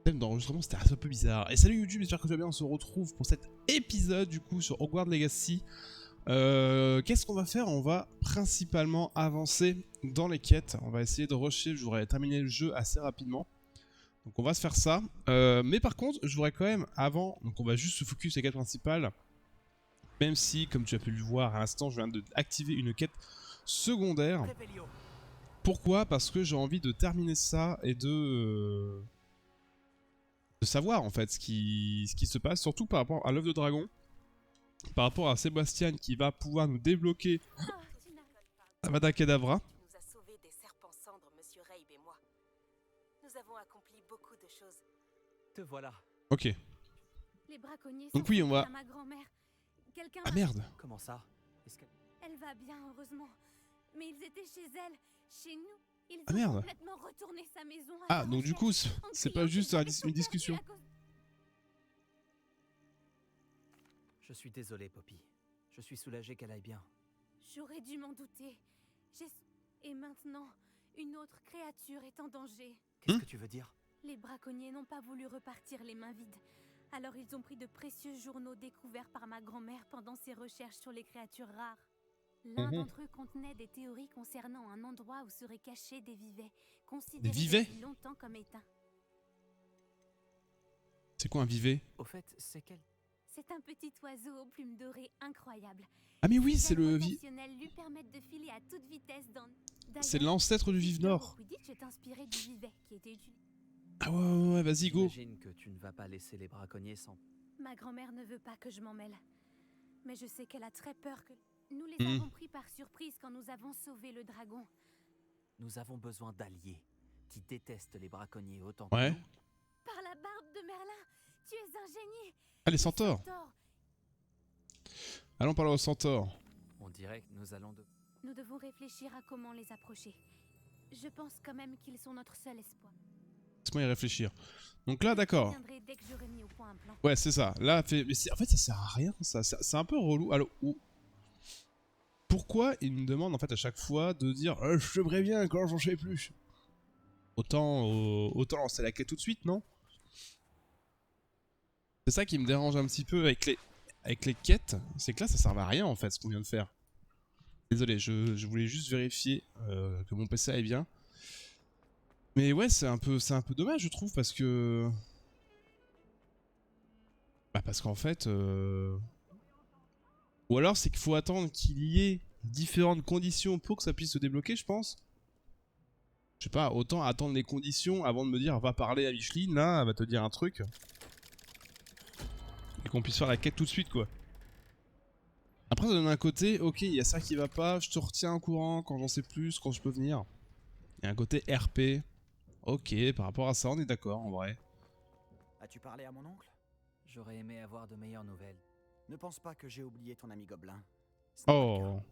thème d'enregistrement, c'était un peu bizarre. Et salut YouTube, j'espère que tu vas bien, on se retrouve pour cet épisode du coup sur Hogwarts Legacy. Qu'est-ce qu'on va faire? On va principalement avancer dans les quêtes, on va essayer de rusher, je voudrais terminer le jeu assez rapidement. Donc on va se faire ça, mais par contre je voudrais quand même avant, donc on va juste se focus sur les quêtes principales. Même si, comme tu as pu le voir à l'instant, je viens d'activer une quête secondaire. Pourquoi? Parce que j'ai envie de terminer ça et de savoir en fait ce qui se passe, surtout par rapport à l'œuf de dragon, par rapport à Sébastien qui va pouvoir nous débloquer Avada Kedavra. Tu nous as sauvés des serpents cendres, Monsieur Rabe et moi. Nous avons accompli beaucoup de choses. Te voilà. Ok. Les braconniers Donc sont oui, on va... à ma grand-mère. Quelqu'un Ah m'a- merde. Comment ça? Est-ce que... Elle va bien, heureusement. Mais ils étaient chez elle, chez nous. Ils Ah ont merde. complètement retourné sa maison à Ah, la donc du recherche, coup, en c'est criant pas juste qu'ils avaient tout une perdu discussion. à cause- Je suis désolé, Poppy. Je suis soulagé qu'elle aille bien. J'aurais dû m'en douter. Et maintenant, une autre créature est en danger. Qu'est-ce que tu veux dire? Les braconniers n'ont pas voulu repartir les mains vides. Alors ils ont pris de précieux journaux découverts par ma grand-mère pendant ses recherches sur les créatures rares. L'un d'entre eux contenait des théories concernant un endroit où seraient cachés des vivets, considérés vivets depuis longtemps comme éteints. C'est quoi un vivet? Au fait, c'est quel... C'est un petit oiseau aux plumes dorées incroyables. Ah mais oui, Ses c'est le... ailes rotationnelles lui permettent de filer à toute vitesse dans... C'est l'ancêtre du Vive Nord. Quidditch est inspiré du vivet qui était utilisé. Ah ouais, vas-y, go. J'imagine que tu ne vas pas laisser les braconniers sans... Ma grand-mère ne veut pas que je m'en mêle. Mais je sais qu'elle a très peur que... Nous les Mhm. avons pris par surprise quand nous avons sauvé le dragon. Nous avons besoin d'alliés qui détestent les braconniers autant Ouais. que nous. Par la barbe de Merlin, tu es un génie. Ah, les centaures. Allons parler aux centaures. On dirait que nous allons de... Nous devons réfléchir à comment les approcher. Je pense quand même qu'ils sont notre seul espoir. Laisse-moi y réfléchir. Donc là, d'accord. Je viendrai dès que j'aurai mis au point un plan. Ouais, c'est ça. Là, mais en fait, ça sert à rien, ça. C'est un peu relou. Alors, pourquoi il me demande en fait à chaque fois de dire je te préviens quand j'en sais plus. Autant lancer la quête tout de suite, non? C'est ça qui me dérange un petit peu avec les quêtes. C'est que là, ça sert à rien en fait ce qu'on vient de faire. Désolé, je voulais juste vérifier que mon PC aille bien. Mais ouais, c'est un peu dommage, je trouve, parce que... Bah parce qu'en fait... Ou alors c'est qu'il faut attendre qu'il y ait différentes conditions pour que ça puisse se débloquer, je pense. Je sais pas, autant attendre les conditions avant de me dire va parler à Micheline, là, elle va te dire un truc. Et qu'on puisse faire la quête tout de suite, quoi. Après, d'un côté, ok, il y a ça qui va pas, je te retiens au courant quand j'en sais plus, quand je peux venir. Il y a un côté RP. Ok, par rapport à ça, on est d'accord, en vrai. As-tu parlé à mon oncle? J'aurais aimé avoir de meilleures nouvelles. Ne pense pas que j'ai oublié ton ami Gobelin. Ce n'est pas le Oh. cas.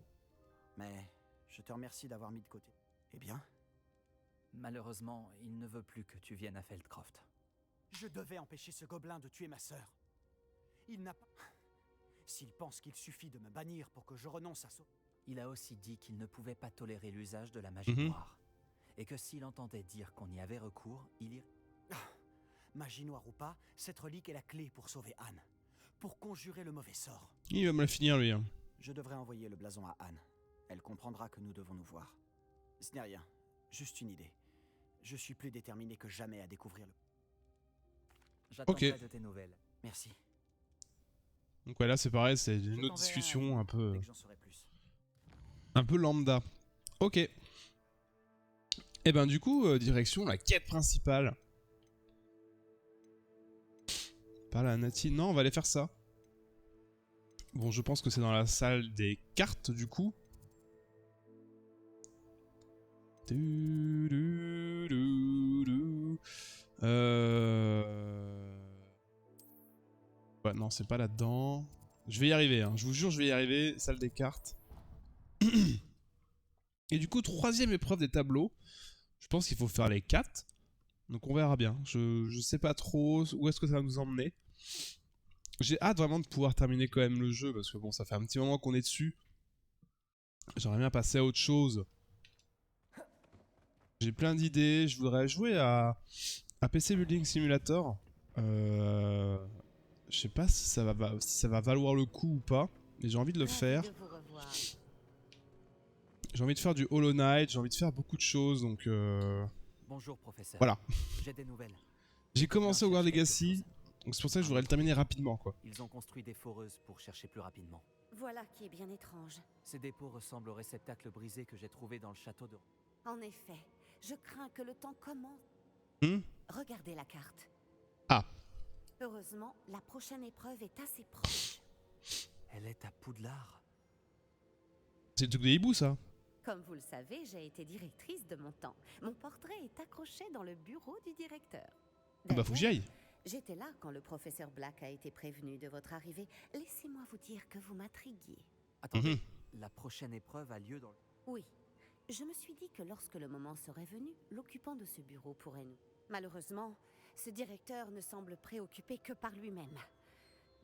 Mais je te remercie d'avoir mis de côté. Eh bien, Malheureusement, il ne veut plus que tu viennes à Feldcroft. je devais empêcher ce gobelin de tuer ma sœur. Il n'a pas... S'il pense qu'il suffit de me bannir pour que je renonce à son... Il a aussi dit qu'il ne pouvait pas tolérer l'usage de la magie noire. Et que s'il entendait dire qu'on y avait recours, il irait... Magie noire ou pas, cette relique est la clé pour sauver Anne. Pour conjurer le mauvais sort. Il va me la finir, lui. Hein. Je devrais envoyer le blason à Anne. Elle comprendra que nous devons nous voir. Ce n'est rien, juste une idée. Je suis plus déterminé que jamais à découvrir le... J'attendrai Ok. de tes nouvelles. Merci. Donc ouais, là c'est pareil, c'est Je une autre t'enverrai discussion un peu... Dès que j'en saurai plus. Un peu lambda. Ok. Et ben du coup, direction la quête principale. Pas la Natine. Non, on va aller faire ça. Bon, je pense que c'est dans la salle des cartes, du coup. Ouais, non, c'est pas là-dedans. Je vais y arriver, hein. Je vous jure, je vais y arriver. Salle des cartes. Et du coup, troisième épreuve des tableaux. Je pense qu'il faut faire les 4. Donc on verra bien. Je sais pas trop où est-ce que ça va nous emmener. J'ai hâte vraiment de pouvoir terminer quand même le jeu. Parce que bon, ça fait un petit moment qu'on est dessus. J'aimerais bien passer à autre chose. J'ai plein d'idées. Je voudrais jouer à Un PC Building Simulator. Je sais pas si ça va valoir le coup ou pas, mais j'ai envie de le faire. J'ai envie de faire du Hollow Knight, j'ai envie de faire beaucoup de choses, donc Bonjour, professeur. voilà. J'ai des nouvelles. J'ai commencé Hogwarts Legacy, donc c'est pour ça que je voudrais le terminer rapidement, quoi. Ils ont construit des foreuses pour chercher plus rapidement. Voilà qui est bien étrange. Ces dépôts ressemblent au réceptacle brisé que j'ai trouvé dans le château de... En effet, je crains que le temps commence. Hmm. Regardez la carte. Ah. Heureusement, la prochaine épreuve est assez proche. Elle est à Poudlard. C'est le truc des hiboux, ça. Comme vous le savez, j'ai été directrice de mon temps. Mon portrait est accroché dans le bureau du directeur. Bah faut que j'y aille. J'étais là quand le professeur Black a été prévenu de votre arrivée. Laissez-moi vous dire que vous m'intriguiez. Attendez, la prochaine épreuve a lieu dans le... Oui, je me suis dit que lorsque le moment serait venu, l'occupant de ce bureau pourrait nous. Malheureusement, ce directeur ne semble préoccupé que par lui-même.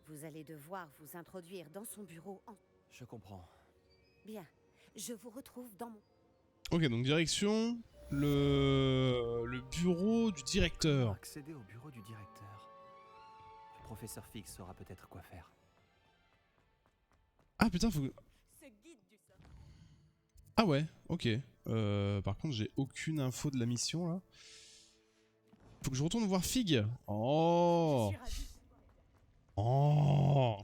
Vous allez devoir vous introduire dans son bureau en... Je comprends. Bien, je vous retrouve dans mon... Ok, donc direction le bureau du Pour directeur. accéder au bureau du directeur, le professeur Fig saura peut-être quoi faire. Ah putain, faut que... Ce guide du sort. Ah ouais, ok. Par contre, j'ai aucune info de la mission, là. Faut que je retourne voir Fig. Oh. Oh.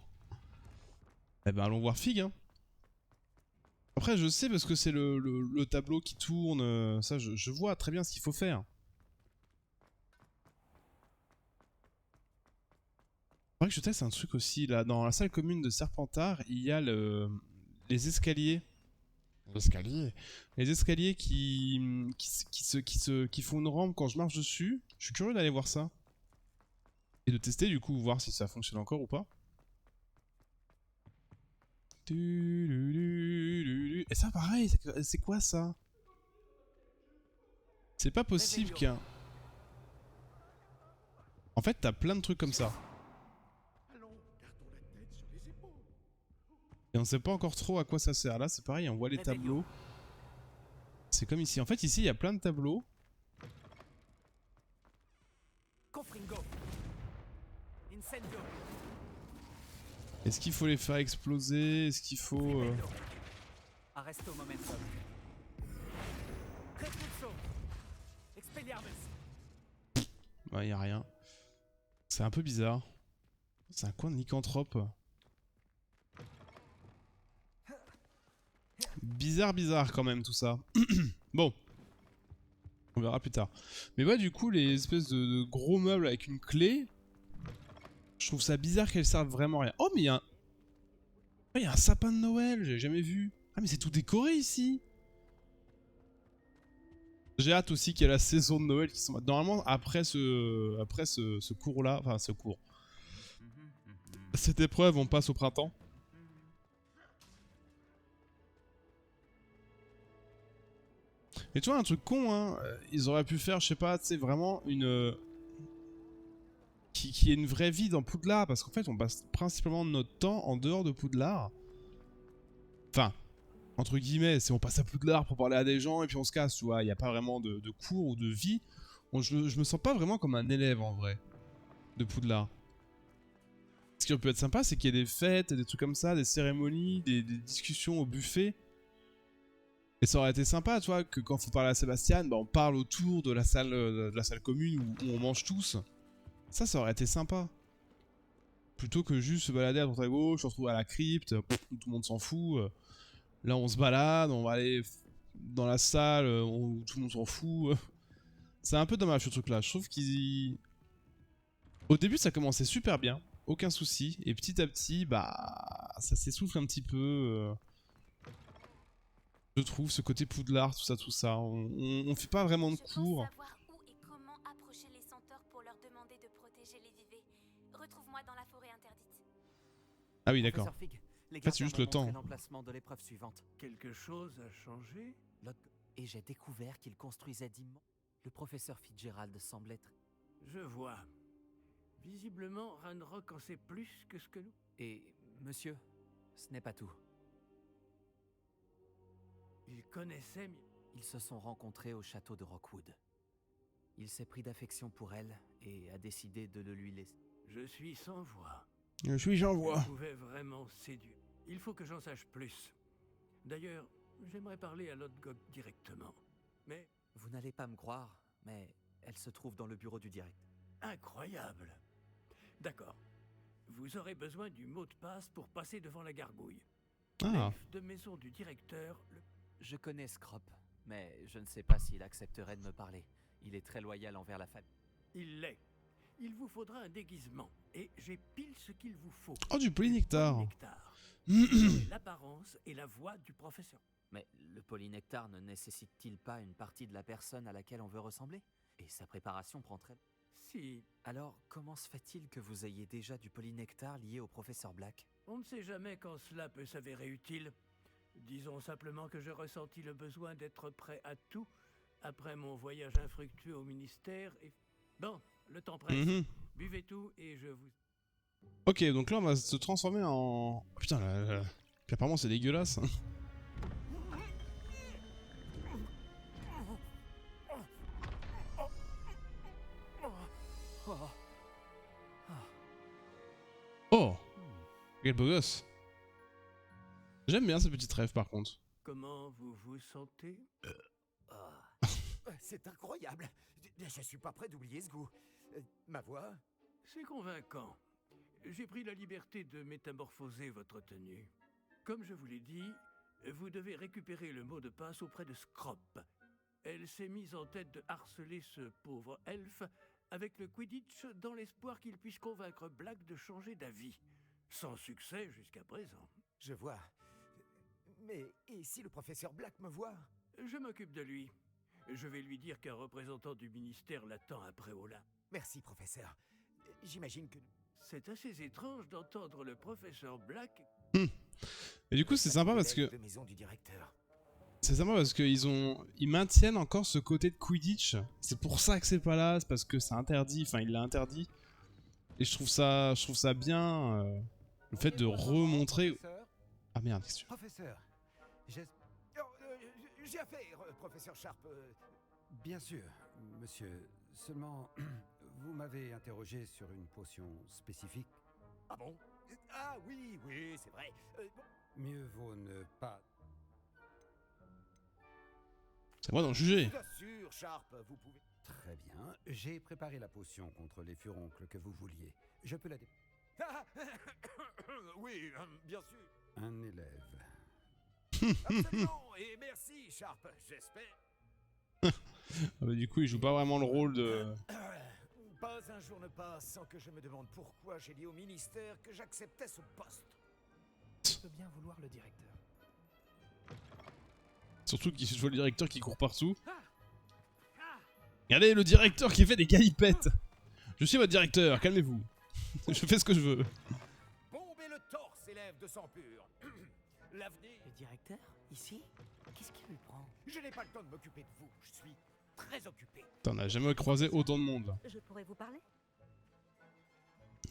Eh ben, allons voir Fig, hein. Après, je sais parce que c'est le tableau qui tourne. Ça, je vois très bien ce qu'il faut faire. Faudrait que je teste un truc aussi. Là, dans la salle commune de Serpentard, il y a les escaliers. Les escaliers qui font une rampe quand je marche dessus. Je suis curieux d'aller voir ça. Et de tester, du coup, voir si ça fonctionne encore ou pas. Et ça, pareil, c'est quoi ça? C'est pas possible qu'un... En fait, t'as plein de trucs comme ça. Et on sait pas encore trop à quoi ça sert. Là, c'est pareil, on voit les tableaux. C'est comme ici. En fait, ici, il y a plein de tableaux. Confringo. Incendio. Est-ce qu'il faut les faire exploser? Est-ce qu'il faut... Arresto momentum. Repulso. Expelliarmus. Ouais, y a rien. C'est un peu bizarre. C'est un coin de lycanthrope. Bizarre quand même tout ça. Bon. On verra plus tard. Mais ouais, du coup, les espèces de gros meubles avec une clé... Je trouve ça bizarre qu'elles servent vraiment à rien. Oh, mais il y a un... Oh, il y a un sapin de Noël, j'ai jamais vu. Ah, mais c'est tout décoré ici. J'ai hâte aussi qu'il y ait la saison de Noël qui sont... Normalement, après ce cours-là... Enfin, ce cours. Cette épreuve, on passe au printemps. Mais tu vois, un truc con, hein. Ils auraient pu faire, je sais pas, tu sais, vraiment une... Qui est une vraie vie dans Poudlard, parce qu'en fait, on passe principalement notre temps en dehors de Poudlard. Enfin, entre guillemets, c'est on passe à Poudlard pour parler à des gens et puis on se casse, tu vois. Il n'y a pas vraiment de cours ou de vie. Bon, je me sens pas vraiment comme un élève, en vrai, de Poudlard. Ce qui aurait pu être sympa, c'est qu'il y ait des fêtes, des trucs comme ça, des cérémonies, des discussions au buffet. Et ça aurait été sympa, tu vois, que quand faut parler à Sébastien, bah, on parle autour de la salle commune où on mange tous. Ça aurait été sympa. Plutôt que juste se balader à droite à gauche, se retrouver à la crypte, où tout le monde s'en fout. Là, on se balade, on va aller dans la salle où tout le monde s'en fout. C'est un peu dommage ce truc-là. Je trouve qu'ils... Au début, ça commençait super bien, aucun souci. Et petit à petit, bah, ça s'essouffle un petit peu. Je trouve ce côté Poudlard, tout ça. On fait pas vraiment de cours. Je pense savoir où et comment approcher les centaures pour leur demander de protéger les vivets. Retrouve-moi dans la forêt interdite. Ah oui, d'accord. Professeur Fig, les En fait, c'est gardiens juste m'ont le temps. montré l'emplacement de l'épreuve suivante. Quelque chose a changé? Et j'ai découvert qu'il construisait d'immenses... Le professeur Fitzgerald semble être... Je vois. Visiblement, Ranrock en sait plus que ce que nous. Et, monsieur, ce n'est pas tout. Il connaissait mieux. Ils se sont rencontrés au château de Rockwood. Il s'est pris d'affection pour elle et a décidé de le lui laisser. Je suis sans voix. Je suis j'en vois. Je pouvais vraiment séduire. Il faut que j'en sache plus. D'ailleurs, j'aimerais parler à Lodgok directement. Mais Vous n'allez pas me croire, mais elle se trouve dans le bureau du directeur. incroyable. D'accord. Vous aurez besoin du mot de passe pour passer devant la gargouille. Ah, L'elfe de maison du directeur, Je connais Scrop, mais je ne sais pas s'il accepterait de me parler. Il est très loyal envers la famille. il l'est. Il vous faudra un déguisement, et j'ai pile ce qu'il vous faut. oh du polynectar. Polynectar. Vous aurez l'apparence et la voix du professeur. Mais le polynectar ne nécessite-t-il pas une partie de la personne à laquelle on veut ressembler? Et sa préparation prend très... Si, Alors, comment se fait-il que vous ayez déjà du polynectar lié au professeur Black? on ne sait jamais quand cela peut s'avérer utile. Disons simplement que je ressentis le besoin d'être prêt à tout après mon voyage infructueux au ministère et... Bon, le temps presse. Mhm. Buvez tout et je vous... Ok, donc là on va se transformer en... Oh, putain, puis apparemment c'est dégueulasse. Oh, quel beau gosse. J'aime bien ce petit rêve par contre. Comment vous vous sentez? C'est incroyable. Je suis pas prêt d'oublier ce goût. Ma voix? C'est convaincant. J'ai pris la liberté de métamorphoser votre tenue. Comme je vous l'ai dit, vous devez récupérer le mot de passe auprès de Scrop. Elle s'est mise en tête de harceler ce pauvre elfe avec le Quidditch dans l'espoir qu'il puisse convaincre Black de changer d'avis. Sans succès jusqu'à présent. Je vois. Mais et si le professeur Black me voit? Je m'occupe de lui. Je vais lui dire qu'un représentant du ministère l'attend à Préola. Merci, professeur. J'imagine que... C'est assez étrange d'entendre le professeur Black. Et du coup c'est sympa parce que... De maison du directeur. C'est sympa parce ils maintiennent encore ce côté de Quidditch. C'est pour ça que c'est pas là, c'est parce que c'est interdit, enfin il l'a interdit. Et je trouve ça bien, le fait de remontrer... Professeur, Ah merde, qu'est-ce que tu... professeur. J'ai affaire, professeur Sharp. Bien sûr, monsieur. Seulement, vous m'avez interrogé sur une potion spécifique. Ah bon? Ah oui, oui, c'est vrai. Mieux vaut ne pas... C'est moi d'en juger. Bien sûr, Sharp, vous pouvez... Très bien. J'ai préparé la potion contre les furoncles que vous vouliez. Je peux la... Oui, bien sûr. Un élève. Absolument, et merci, Sharp, j'espère. Ah bah, du coup il joue pas vraiment le rôle de... Pas un jour ne passe sans que je me demande pourquoi j'ai dit au ministère que j'acceptais ce poste. Je peux bien vouloir le directeur. Surtout qu'il voit le directeur qui court partout. Regardez le directeur qui fait des galipettes. Je suis votre directeur, calmez-vous. Je fais ce que je veux. Bomber le torse, élève de sang pur. L'avenir... Le directeur? Ici? Qu'est-ce qui lui prend? Je n'ai pas le temps de m'occuper de vous, je suis très occupé. Putain, on n'a jamais croisé autant de monde là. Je pourrais vous parler?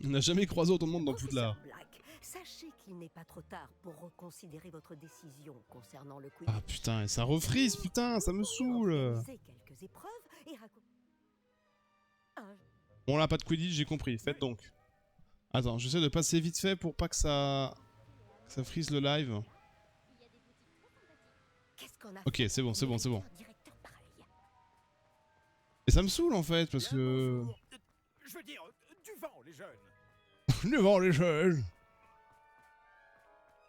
On n'a jamais croisé autant de monde dans Professeur Poudlard. Black, sachez qu'il n'est pas trop tard pour reconsidérer votre décision concernant le Quidditch. Ah putain, et ça refrise, putain, ça me saoule. Organisez quelques épreuves et Bon là, pas de Quidditch, j'ai compris, faites donc. Attends, j'essaie de passer vite fait pour pas que ça frise le live. Qu'est-ce qu'on a Ok, fait c'est bon, pour c'est bon, c'est bon. mériter un directeur pareil? Et ça me saoule en fait, parce que... Je veux dire, du vent, les jeunes. Devant les jeunes.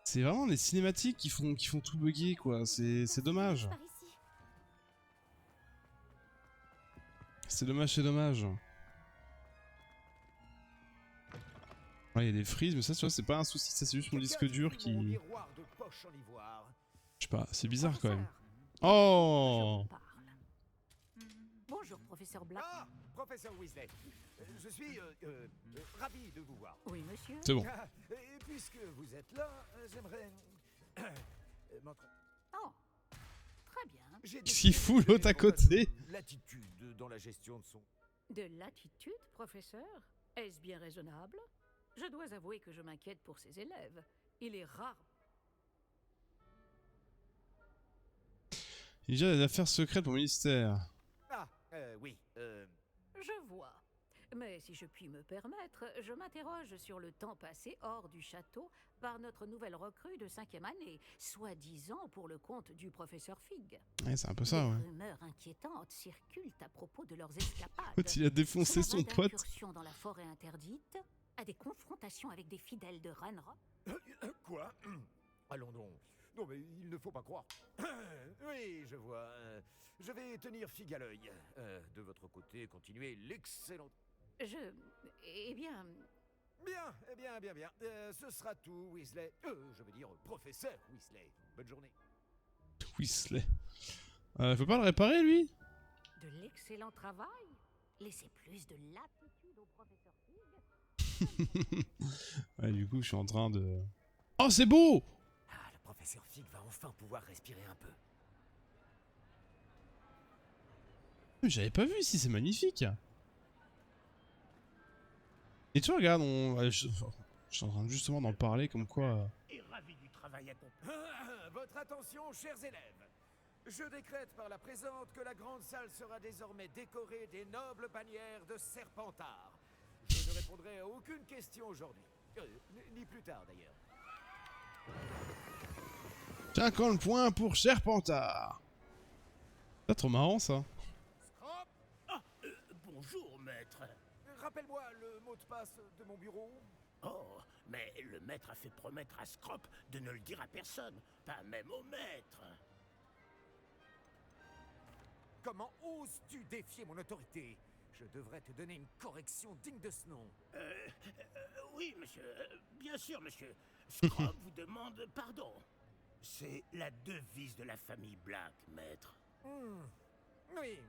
C'est vraiment des cinématiques qui font tout bugger quoi, c'est dommage. Par ici. C'est dommage, c'est dommage. Ouais, il y a des frises, mais ça, tu vois, c'est pas un souci, ça c'est juste mon disque dur Mon qui... miroir de poche en ivoire. Je sais pas, c'est bizarre quand même. Professeur, Oh! je vous parle. Bonjour, professeur Black. Ah, professeur Weasley. Je suis ravi de vous voir. Oui, monsieur. C'est bon. Ah, et puisque vous êtes là, j'aimerais... m'entre- Oh, très bien. J'ai Qu'est-ce qu'il fout, l'autre à côté? L'attitude dans la gestion de son... De l'attitude, professeur? Est-ce bien raisonnable? Je dois avouer que je m'inquiète pour ses élèves. Il est rare. Il y a des affaires secrètes au ministère. Ah, Oui, Je vois. Mais si je puis me permettre, je m'interroge sur le temps passé hors du château par notre nouvelle recrue de 5e année, soi-disant pour le compte du professeur Fig. Ouais, c'est un peu ça, Des ouais. rumeurs inquiétantes circulent à propos de leurs escapades. Quand il a défoncé son Cela va pote. d'incursions dans la forêt interdite à des confrontations avec des fidèles de Ranrock. Quoi? Allons donc. Non mais il ne faut pas croire. Oui, je vois. Je vais tenir figue à l'œil. De votre côté, continuez l'excellent... Eh bien... Bien, bien. Ce sera tout, Weasley. Je veux dire, professeur Weasley. Bonne journée. Weasley. Faut pas le réparer, lui? De l'excellent travail. Laissez plus de latitude au professeur Fig. Ouais, du coup, je suis en train de... Oh, c'est beau! Ah, le professeur Fig va enfin pouvoir respirer un peu. J'avais pas vu ici, c'est magnifique. Et tu vois, regarde, je suis en train justement d'en parler comme quoi... Et ravi du travail accompli. Votre attention, chers élèves. Je décrète par la présente que la grande salle sera désormais décorée des nobles bannières de Serpentard. Je ne répondrai à aucune question aujourd'hui. Ni plus tard d'ailleurs. 50 points pour Serpentard. C'est trop marrant, ça. Scrop! Bonjour, maître. Rappelle-moi le mot de passe de mon bureau. Oh, mais le maître a fait promettre à Scrop de ne le dire à personne, pas même au maître. Comment oses-tu défier mon autorité? Je devrais te donner une correction digne de ce nom. Oui, monsieur. Bien sûr, monsieur. Scrop vous demande pardon. C'est la devise de la famille Black, maître. Oui,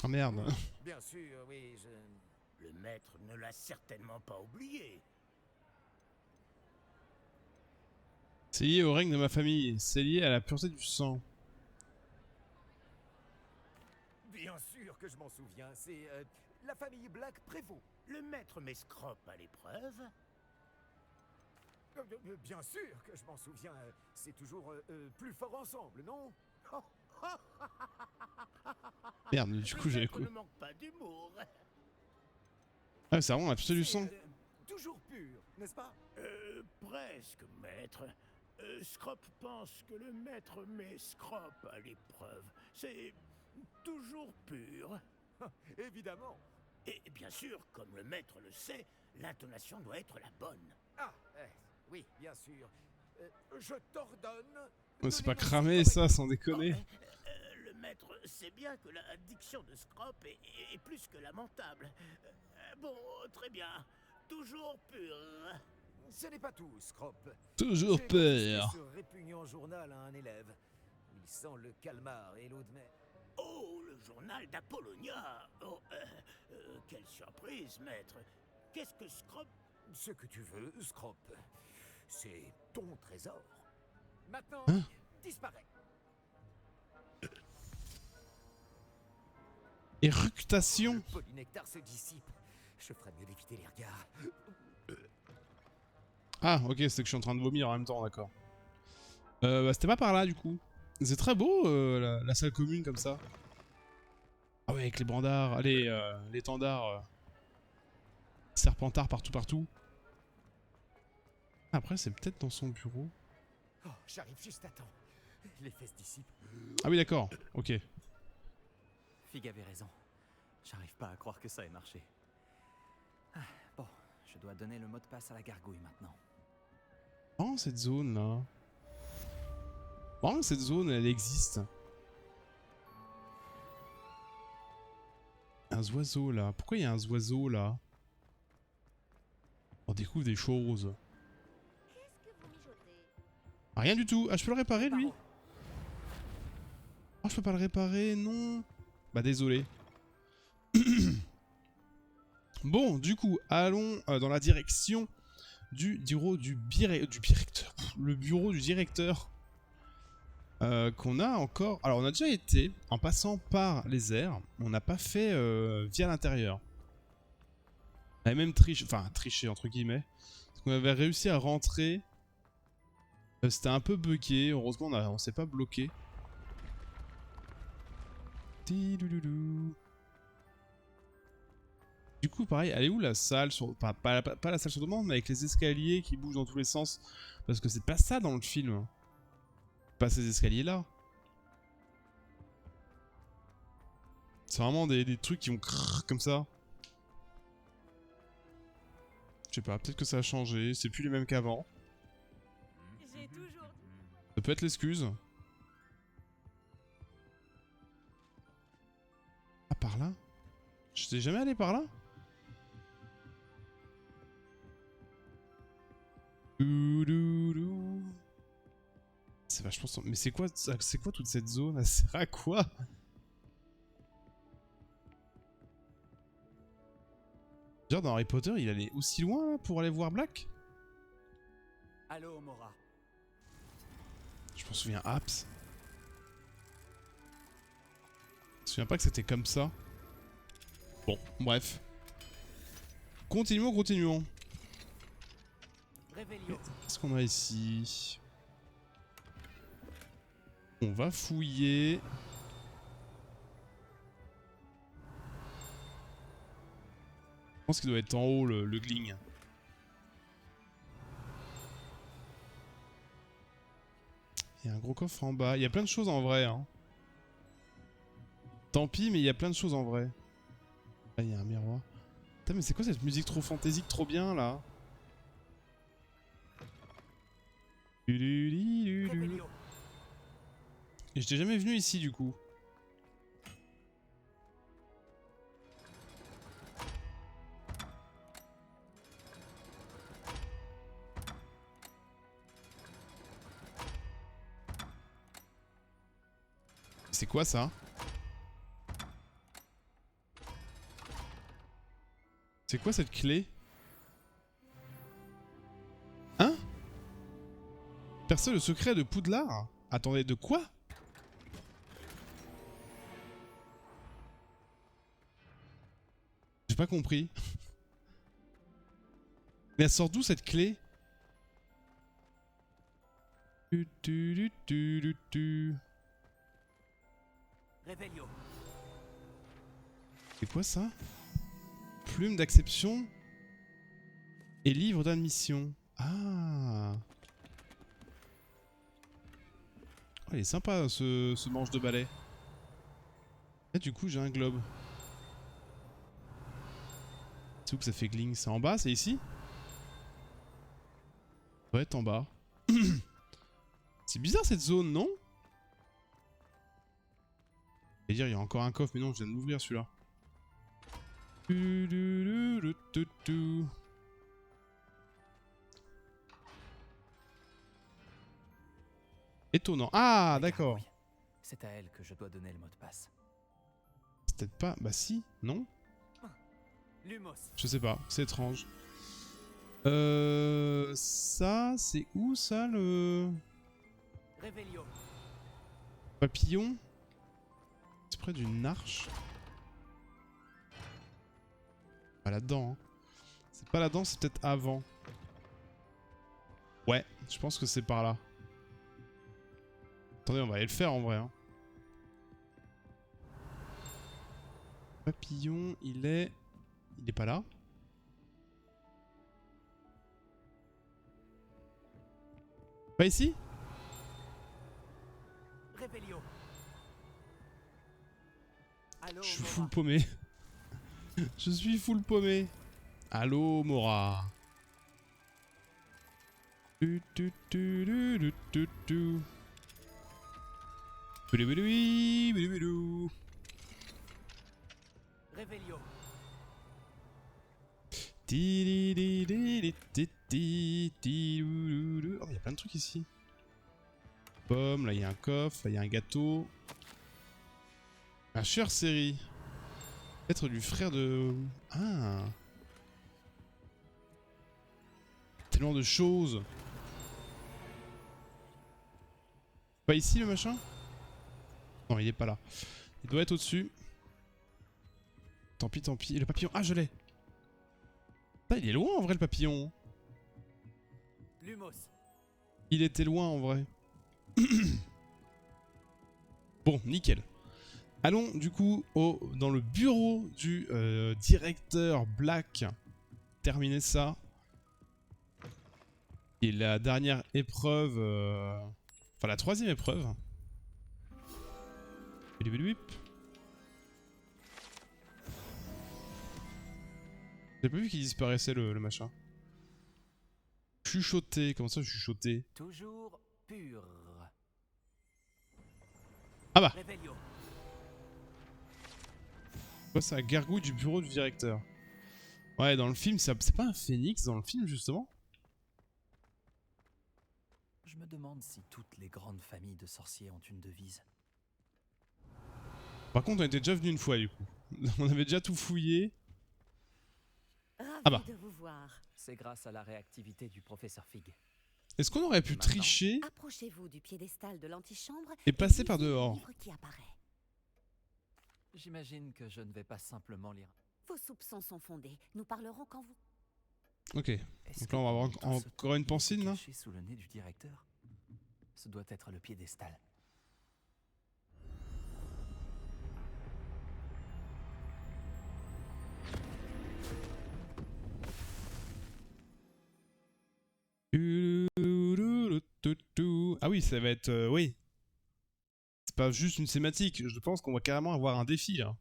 Oh merde. bien sûr, oui, Le maître ne l'a certainement pas oublié. C'est lié au règne de ma famille. C'est lié à la pureté du sang. Bien sûr que je m'en souviens, c'est la famille Black prévaut. Le maître met Scrop à l'épreuve. Bien sûr que je m'en souviens, c'est toujours plus fort ensemble, non? Merde, du coup, Le j'avais maître quoi? ne manque pas d'humour. Ah, c'est vraiment la pureté du sang. Toujours pur, n'est-ce pas? Presque, maître. Scrop pense que le maître met Scrop à l'épreuve. C'est toujours pur. Évidemment. Et bien sûr, comme le maître le sait, l'intonation doit être la bonne. Ah, oui, bien sûr. Je t'ordonne... Oh, c'est donnez-moi pas cramé, cette ça, sans déconner. Le maître sait bien que la diction de Scrop est plus que lamentable. Bon, très bien. Toujours pur. Ce n'est pas tout, Scrop. Toujours J'ai confisqué peur. ce répugnant journal à un élève. Il sent le calmar et l'eau de mer. Oh, le journal d'Apollonia. Oh, quelle surprise, maître. Qu'est-ce que Scrop... Ce que tu veux, Scrop. C'est ton trésor. Maintenant, Hein? disparaît. Éructation. Le polynectar se dissipe. Je ferais mieux d'éviter les regards. Ah, ok, c'est que je suis en train de vomir en même temps, d'accord. Bah, c'était pas par là, du coup. C'est très beau, la salle commune, comme ça. Ah ouais, avec les brandards, allez, l'étendard. Serpentard partout. Après, c'est peut-être dans son bureau. Oh, j'arrive juste à temps. Les fesses dissipent. Ah oui, d'accord, ok. Fig avait raison. J'arrive pas à croire que ça ait marché. Bon, je dois donner le mot de passe à la gargouille maintenant. Oh, cette zone-là. Oh, cette zone, elle existe. Un oiseau, là. Pourquoi il y a un oiseau, là? On découvre des choses. Qu'est-ce que vous mijotez? Rien du tout. Ah, je peux le réparer, lui? Oh, je peux pas le réparer, non. Bah, désolé. Bon, du coup, allons dans la direction du bureau du directeur. Le bureau du directeur. Qu'on a encore... Alors, on a déjà été en passant par les airs. On n'a pas fait via l'intérieur. On avait même triché... Enfin, triché, entre guillemets. Parce qu'on avait réussi à rentrer. C'était un peu bugué. Heureusement, on s'est pas bloqué. Tilouloulou. Du coup, pareil, elle est où la salle sur... pas la salle sur demande, mais avec les escaliers qui bougent dans tous les sens. Parce que c'est pas ça dans le film. Pas ces escaliers-là. C'est vraiment des trucs qui vont crrrr comme ça. Je sais pas, peut-être que ça a changé. C'est plus les mêmes qu'avant. J'ai toujours... Ça peut être l'excuse. Ah, par là? Je t'ai jamais allé par là? C'est vachement... Mais c'est quoi toute cette zone? Elle sert à quoi? Genre dans Harry Potter, il allait aussi loin là, pour aller voir Black? Allô, Mora. Je m'en souviens Aps. Je me souviens pas que c'était comme ça. Bon, bref. Continuons. Qu'est-ce qu'on a ici? On va fouiller. Je pense qu'il doit être en haut le gling. Il y a un gros coffre en bas. Il y a plein de choses en vrai. Hein. Tant pis, mais il y a plein de choses en vrai. Là, il y a un miroir. Putain, mais c'est quoi cette musique trop fantaisique, trop bien là? Et j'étais jamais venu ici du coup. C'est quoi ça? C'est quoi cette clé? Hein? Percer le secret de Poudlard? Attendez, de quoi? J'ai pas compris. Mais elle sort d'où cette clé? C'est quoi ça? Plume d'acception et livre d'admission. Ah. Oh, il est sympa ce manche de balai. Et du coup j'ai un globe. C'est où que ça fait gling? C'est en bas? C'est ici? Ça doit être en bas. C'est bizarre cette zone, non? Je vais dire il y a encore un coffre, mais non, je viens de l'ouvrir celui-là. Étonnant. Ah, d'accord. C'est à elle que je dois donner le mot de passe. C'est peut-être pas... Bah si, non? Lumos. Je sais pas, c'est étrange. Ça, c'est où ça le... Revelio. Papillon? C'est près d'une arche. Pas là-dedans, hein. C'est pas là-dedans, c'est peut-être avant. Ouais, je pense que c'est par là. Attendez, on va aller le faire en vrai. Hein. Papillon, il est pas là. Pas ici? Revelio. Allô, Je suis full paumé. Je suis full paumé. Allô, Mora. Revelio. Oh, il y a plein de trucs ici. Pomme, là il y a un coffre, là il y a un gâteau. Un cher série. Peut-être du frère de... Ah. Tellement de choses. Pas ici le machin? Non, il est pas là. Il doit être au-dessus. Tant pis, tant pis. Et le papillon... Ah, je l'ai. Il est loin en vrai le papillon. Lumos. Il était loin en vrai. Bon, nickel. Allons du coup dans le bureau du directeur Black. Terminer ça. Et la dernière épreuve... Enfin la troisième épreuve. J'ai pas vu qu'il disparaissait le machin. Chuchoter, comment ça chuchoter? Toujours pur. Ah bah. Réveillon. Quoi, c'est la gargouille du bureau du directeur. Ouais, dans le film, c'est pas un phénix dans le film justement? Je me demande si toutes les grandes familles de sorciers ont une devise. Par contre, on était déjà venu une fois du coup. On avait déjà tout fouillé. Ravi Ah bah. de vous voir. C'est grâce à la réactivité du professeur Fig. Est-ce qu'on aurait pu tricher Approchez-vous du piédestal de l'antichambre et passer par lisez le dehors? livre qui apparaît. J'imagine que je ne vais pas simplement lire. Vos soupçons sont fondés. Nous parlerons quand vous... Ok. Est-ce Donc que là, on va avoir pendant tout ce encore une temps, il pancine était là? caché sous le nez du directeur. Ce doit être le piédestal. Ah oui, ça va être... oui. C'est pas juste une thématique. Je pense qu'on va carrément avoir un défi là.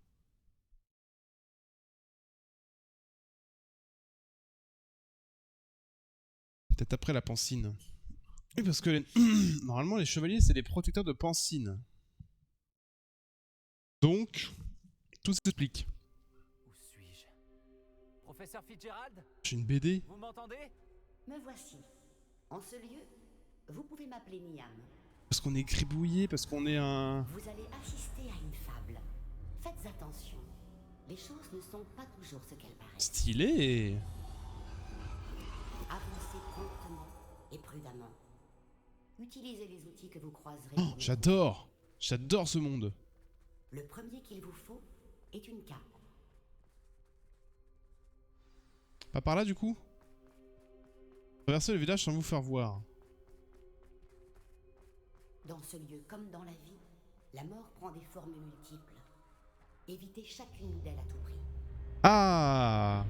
Peut-être après la pancine. Oui, parce que normalement les chevaliers c'est des protecteurs de pancine. Donc, tout s'explique. Où suis-je? Professeur Fitzgerald? J'ai une BD. Vous m'entendez? Me voici. En ce lieu, vous pouvez m'appeler Niam. Parce qu'on est gribouillé, parce qu'on est un... Vous allez assister à une fable. Faites attention. Les choses ne sont pas toujours ce qu'elles paraissent. Stylé. Avancez promptement et prudemment. Utilisez les outils que vous croiserez. Oh, j'adore. J'adore ce monde. Le premier qu'il vous faut est une cape. Pas par là du coup? Traversez le village sans vous faire voir. Dans ce lieu comme dans la vie, la mort prend des formes multiples. Évitez chacune d'elles à tout prix. Ah!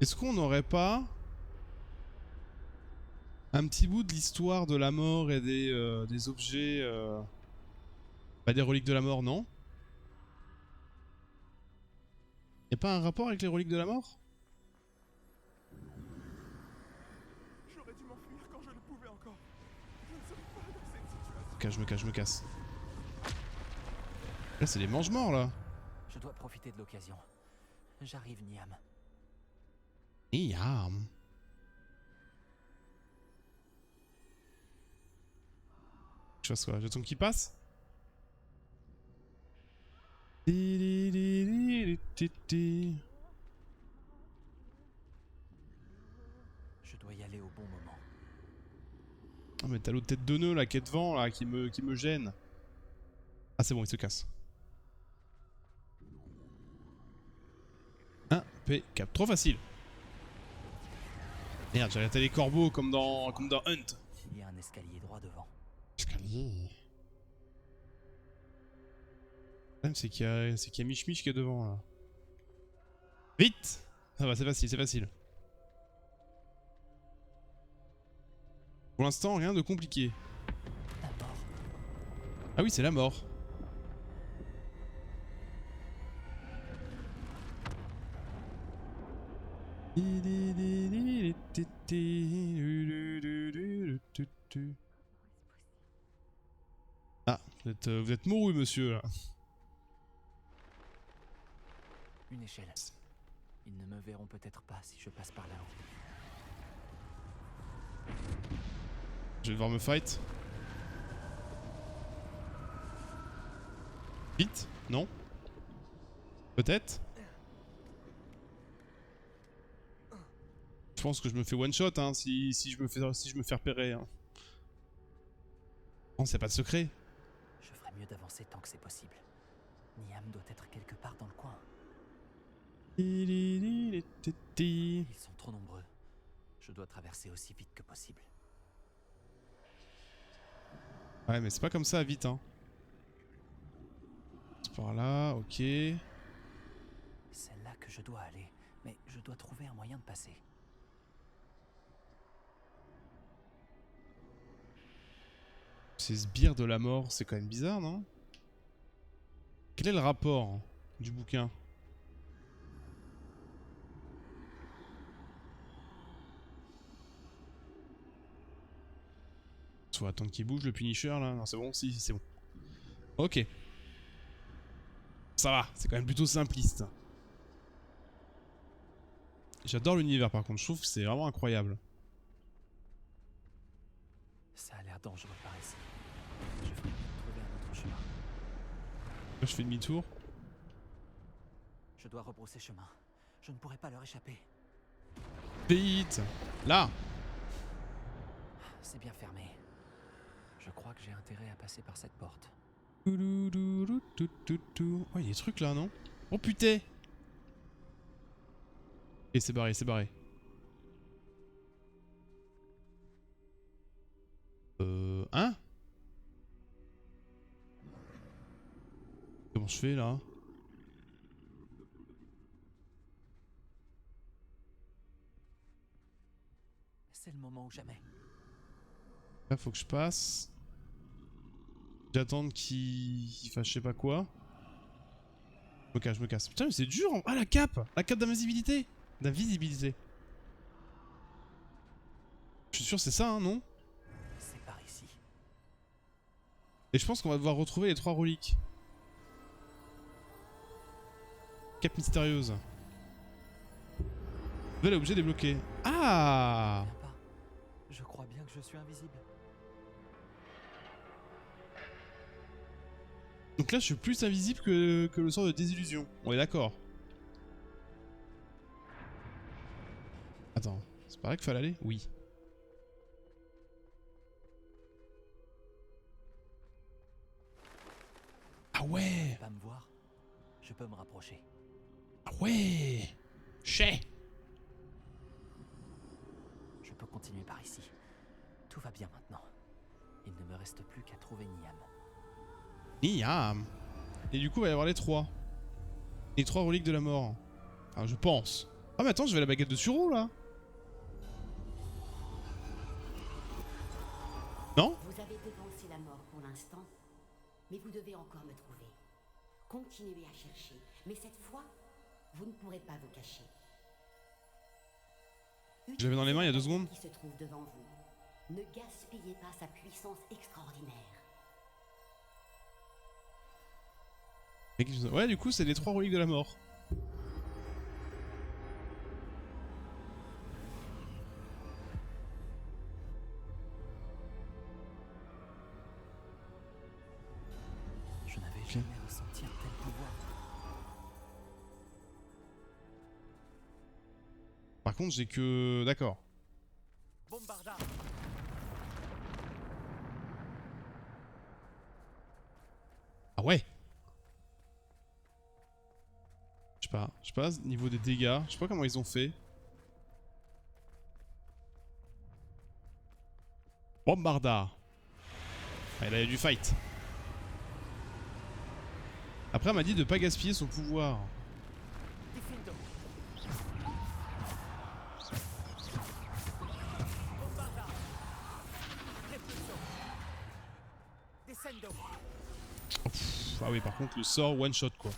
Est-ce qu'on n'aurait pas un petit bout de l'histoire de la mort et des objets... Pas des reliques de la mort, non? Y'a pas un rapport avec les reliques de la mort? J'aurais dû m'enfuir quand je le pouvais encore. Je ne serais pas dans cette situation. Je me casse. Là, c'est les mange-morts, là. Je dois profiter de l'occasion. J'arrive, Niam. Niam. Je fasse quoi? J'attends qu'il passe? Je dois y aller au bon moment. Oh mais t'as l'autre tête de nœud là qui est devant là, qui me gêne. Ah c'est bon, il se casse. Impeccable, trop facile. Merde, j'ai arrêté les corbeaux comme dans Hunt. Il y a un escalier droit devant. Escalier. Le problème c'est qu'il y a Mich Mich qui est devant là. Vite! Ça va, c'est facile, c'est facile. Pour l'instant, rien de compliqué. La mort. Ah oui, c'est la mort. Ah, vous êtes mouru, monsieur, là. Une échelle. Ils ne me verront peut-être pas si je passe par là-haut. Je vais devoir me fight. Vite? Non? Peut-être? pense que je me fais one shot hein, si je me fais repérer. Hein. Non, c'est pas de secret. Je ferais mieux d'avancer tant que c'est possible. Niam doit être quelque part dans le coin. Ils sont trop nombreux. Je dois traverser aussi vite que possible. Ouais, mais c'est pas comme ça, vite, hein. C'est par là, ok. C'est là que je dois aller, mais je dois trouver un moyen de passer. Ces sbires de la mort, c'est quand même bizarre, non? Quel est le rapport du bouquin? Faut attendre qu'il bouge le Punisher là. Non, c'est bon, si, c'est bon. Ok. Ça va, c'est quand même plutôt simpliste. J'adore l'univers par contre, je trouve que c'est vraiment incroyable. Ça a l'air dangereux par ici. Je ferais mieux de trouver un autre chemin. Là, je fais demi-tour. Je dois rebrousser chemin. Je ne pourrai pas leur échapper. Vite! Là! C'est bien fermé. Je crois que j'ai intérêt à passer par cette porte. Oh, il y a des trucs là, non? Oh putain! Et c'est barré, c'est barré. Hein? Comment je fais là? C'est le moment ou jamais. Là, faut que je passe. J'attends qu'il fasse je sais pas quoi. Je me cache, je me casse. Putain, mais c'est dur! Ah, la cape! La cape d'invisibilité! D'invisibilité. Je suis sûr c'est ça, hein, non? C'est par ici. Et je pense qu'on va devoir retrouver les 3 reliques. Cape mystérieuse. Nouvel objet débloqué. Ah! Je crois bien que je suis invisible. Donc là, je suis plus invisible que le sort de désillusion. On est d'accord. Attends, c'est pas vrai qu'il fallait aller? Oui. Ah ouais! Pas me voir. Je peux me rapprocher. Ah ouais! Chais! Je peux continuer par ici. Tout va bien maintenant. Il ne me reste plus qu'à trouver Niam. Niam! Et du coup, il va y avoir les 3. Les 3 reliques de la mort. Enfin, je pense. Ah mais attends, j'avais la baguette de Suro là! Non? Vous avez devancé la mort pour l'instant, mais vous devez encore me trouver. Continuez à chercher, mais cette fois, vous ne pourrez pas vous cacher. Je l'avais dans les mains il y a 2 secondes. Qui se trouve devant vous. Ne gaspillez pas sa puissance extraordinaire. Ouais, du coup, c'est les 3 reliques de la mort. Je n'avais jamais ressenti un tel pouvoir. Par contre, j'ai que... D'accord. Bombarda. Ah ouais! Je sais pas, niveau des dégâts, je sais pas comment ils ont fait. Bombarda! Ah, là, il y a du fight. Après, elle m'a dit de pas gaspiller son pouvoir. Diffindo. Descendo. Oh, pff, ah oui, par contre, le sort one shot quoi.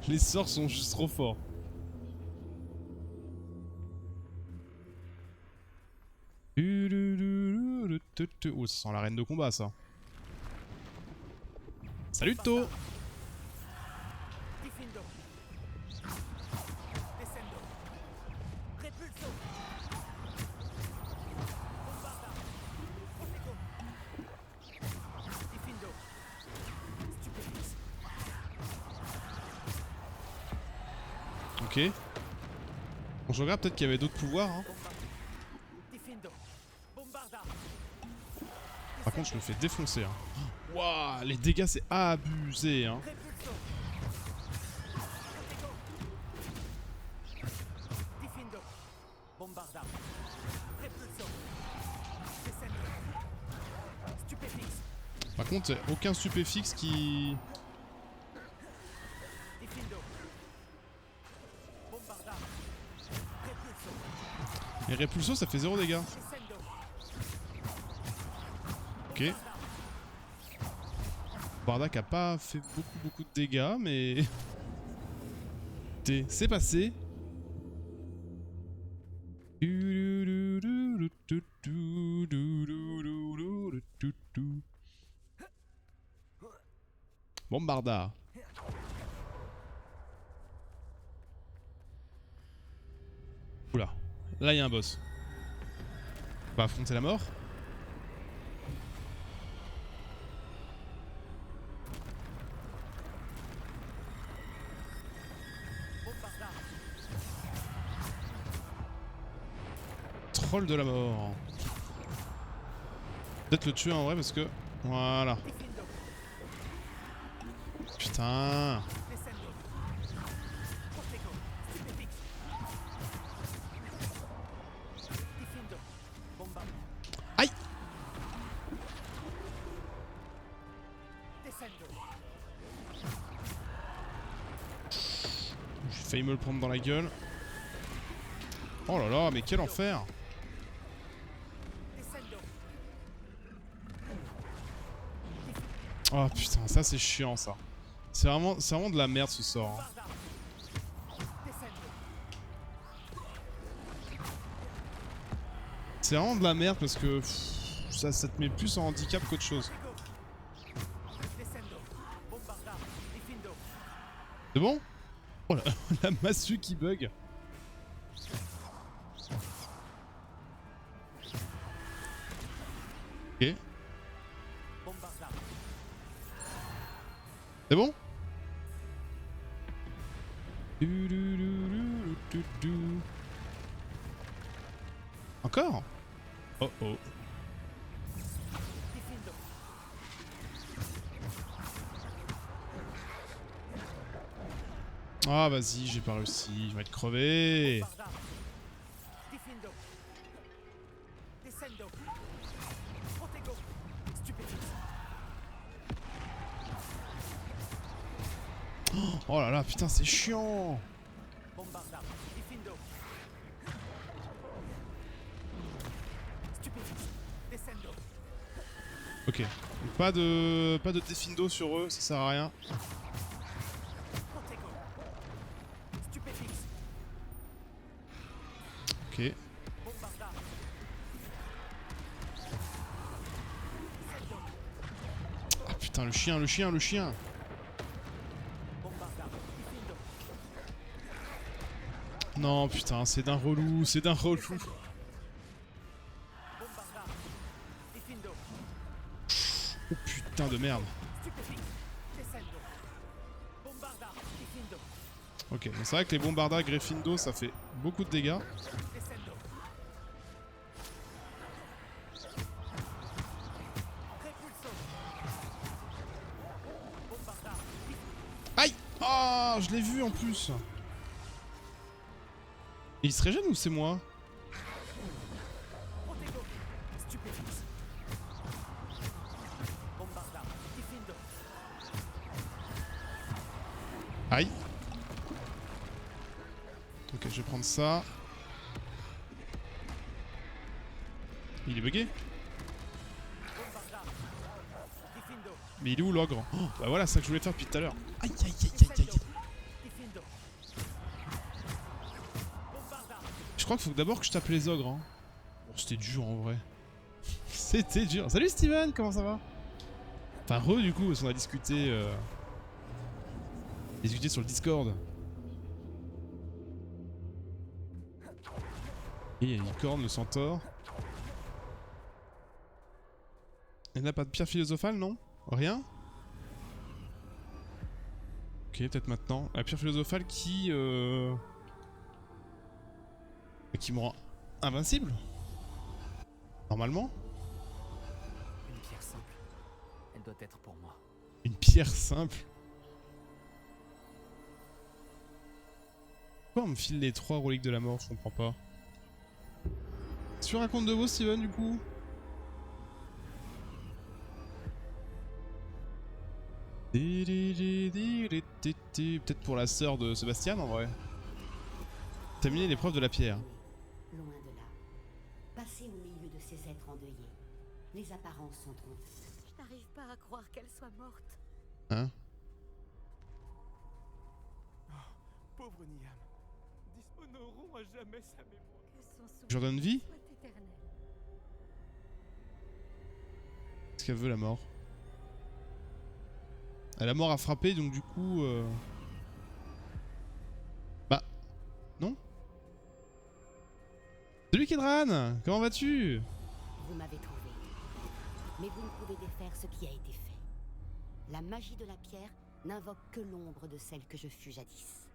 Les sorts sont juste trop forts. Oh, ça sent l'arène de combat ça. Salut To! Diffindo. Descendo. Repulso. Bombarda. Proseco. Diffindo. Stupéfice. Ok. Bon, je regarde peut-être qu'il y avait d'autres pouvoirs. Hein. Par contre, je me fais défoncer. Hein. Waouh, les dégâts, c'est abusé. Hein. Par contre, aucun stupéfixe qui... Et Repulso, ça fait 0 dégâts. Ok. Bardak a pas fait beaucoup de dégâts, mais... C'est passé. Bombarda. Oula. Là, il y a un boss. On va affronter la mort. Troll de la mort. Peut-être le tuer en vrai parce que... Voilà. Putain. Aïe. J'ai failli me le prendre dans la gueule. Oh là là, mais quel enfer. Oh putain, ça c'est chiant ça. C'est vraiment de la merde ce sort. Hein. C'est vraiment de la merde parce que ça te met plus en handicap qu'autre chose. C'est bon? Oh la massue qui bug. Ok. C'est bon? Encore? Oh oh. Ah vas-y, j'ai pas réussi, je vais être crevé. Oh là là, putain, c'est chiant. Ok, pas de Defindo sur eux, ça sert à rien. Ok. Ah putain, le chien. Non putain, c'est d'un relou. Oh putain de merde. Ok, mais c'est vrai que les bombardas Gryffindor ça fait beaucoup de dégâts. Aïe! Oh, je l'ai vu en plus. Et il se régène ou c'est moi? Aïe. Ok, je vais prendre ça. Il est bugué. Mais il est où l'ogre? Oh, bah voilà, c'est ça que je voulais faire depuis tout à l'heure. Aïe aïe aïe aïe aïe. Je crois qu'il faut d'abord que je tape les ogres. Hein. Bon, c'était dur en vrai. C'était dur. Salut Steven, comment ça va? Enfin, du coup, parce qu'on a discuté sur le Discord. Et il y a une licorne, le centaure. Il n'y a pas de pierre philosophale, non? Rien? Ok, peut-être maintenant. La pierre philosophale qui Qui me rend invincible. Normalement. Une pierre simple. Elle doit être pour moi. Une pierre simple. Pourquoi on me file les 3 reliques de la mort? Je comprends pas. Tu racontes de beau, Steven, du coup? Peut-être pour la sœur de Sébastien, en vrai. Terminer l'épreuve de la pierre. Loin de là. Passez au milieu de ces êtres endeuillés. Les apparences sont trompeuses. Je n'arrive pas à croire qu'elle soit morte. Hein? Pauvre Niam. Dishonorons à jamais sa mémoire. Que son souvenir Je leur donne vie? soit éternel. Qu'est-ce qu'elle veut, la mort? La mort a frappé, donc du coup... Bah... Non? Salut Kedran! Comment vas-tu? Vous m'avez trouvé. Mais vous ne pouvez défaire ce qui a été fait. La magie de la pierre n'invoque que l'ombre de celle que je fus jadis.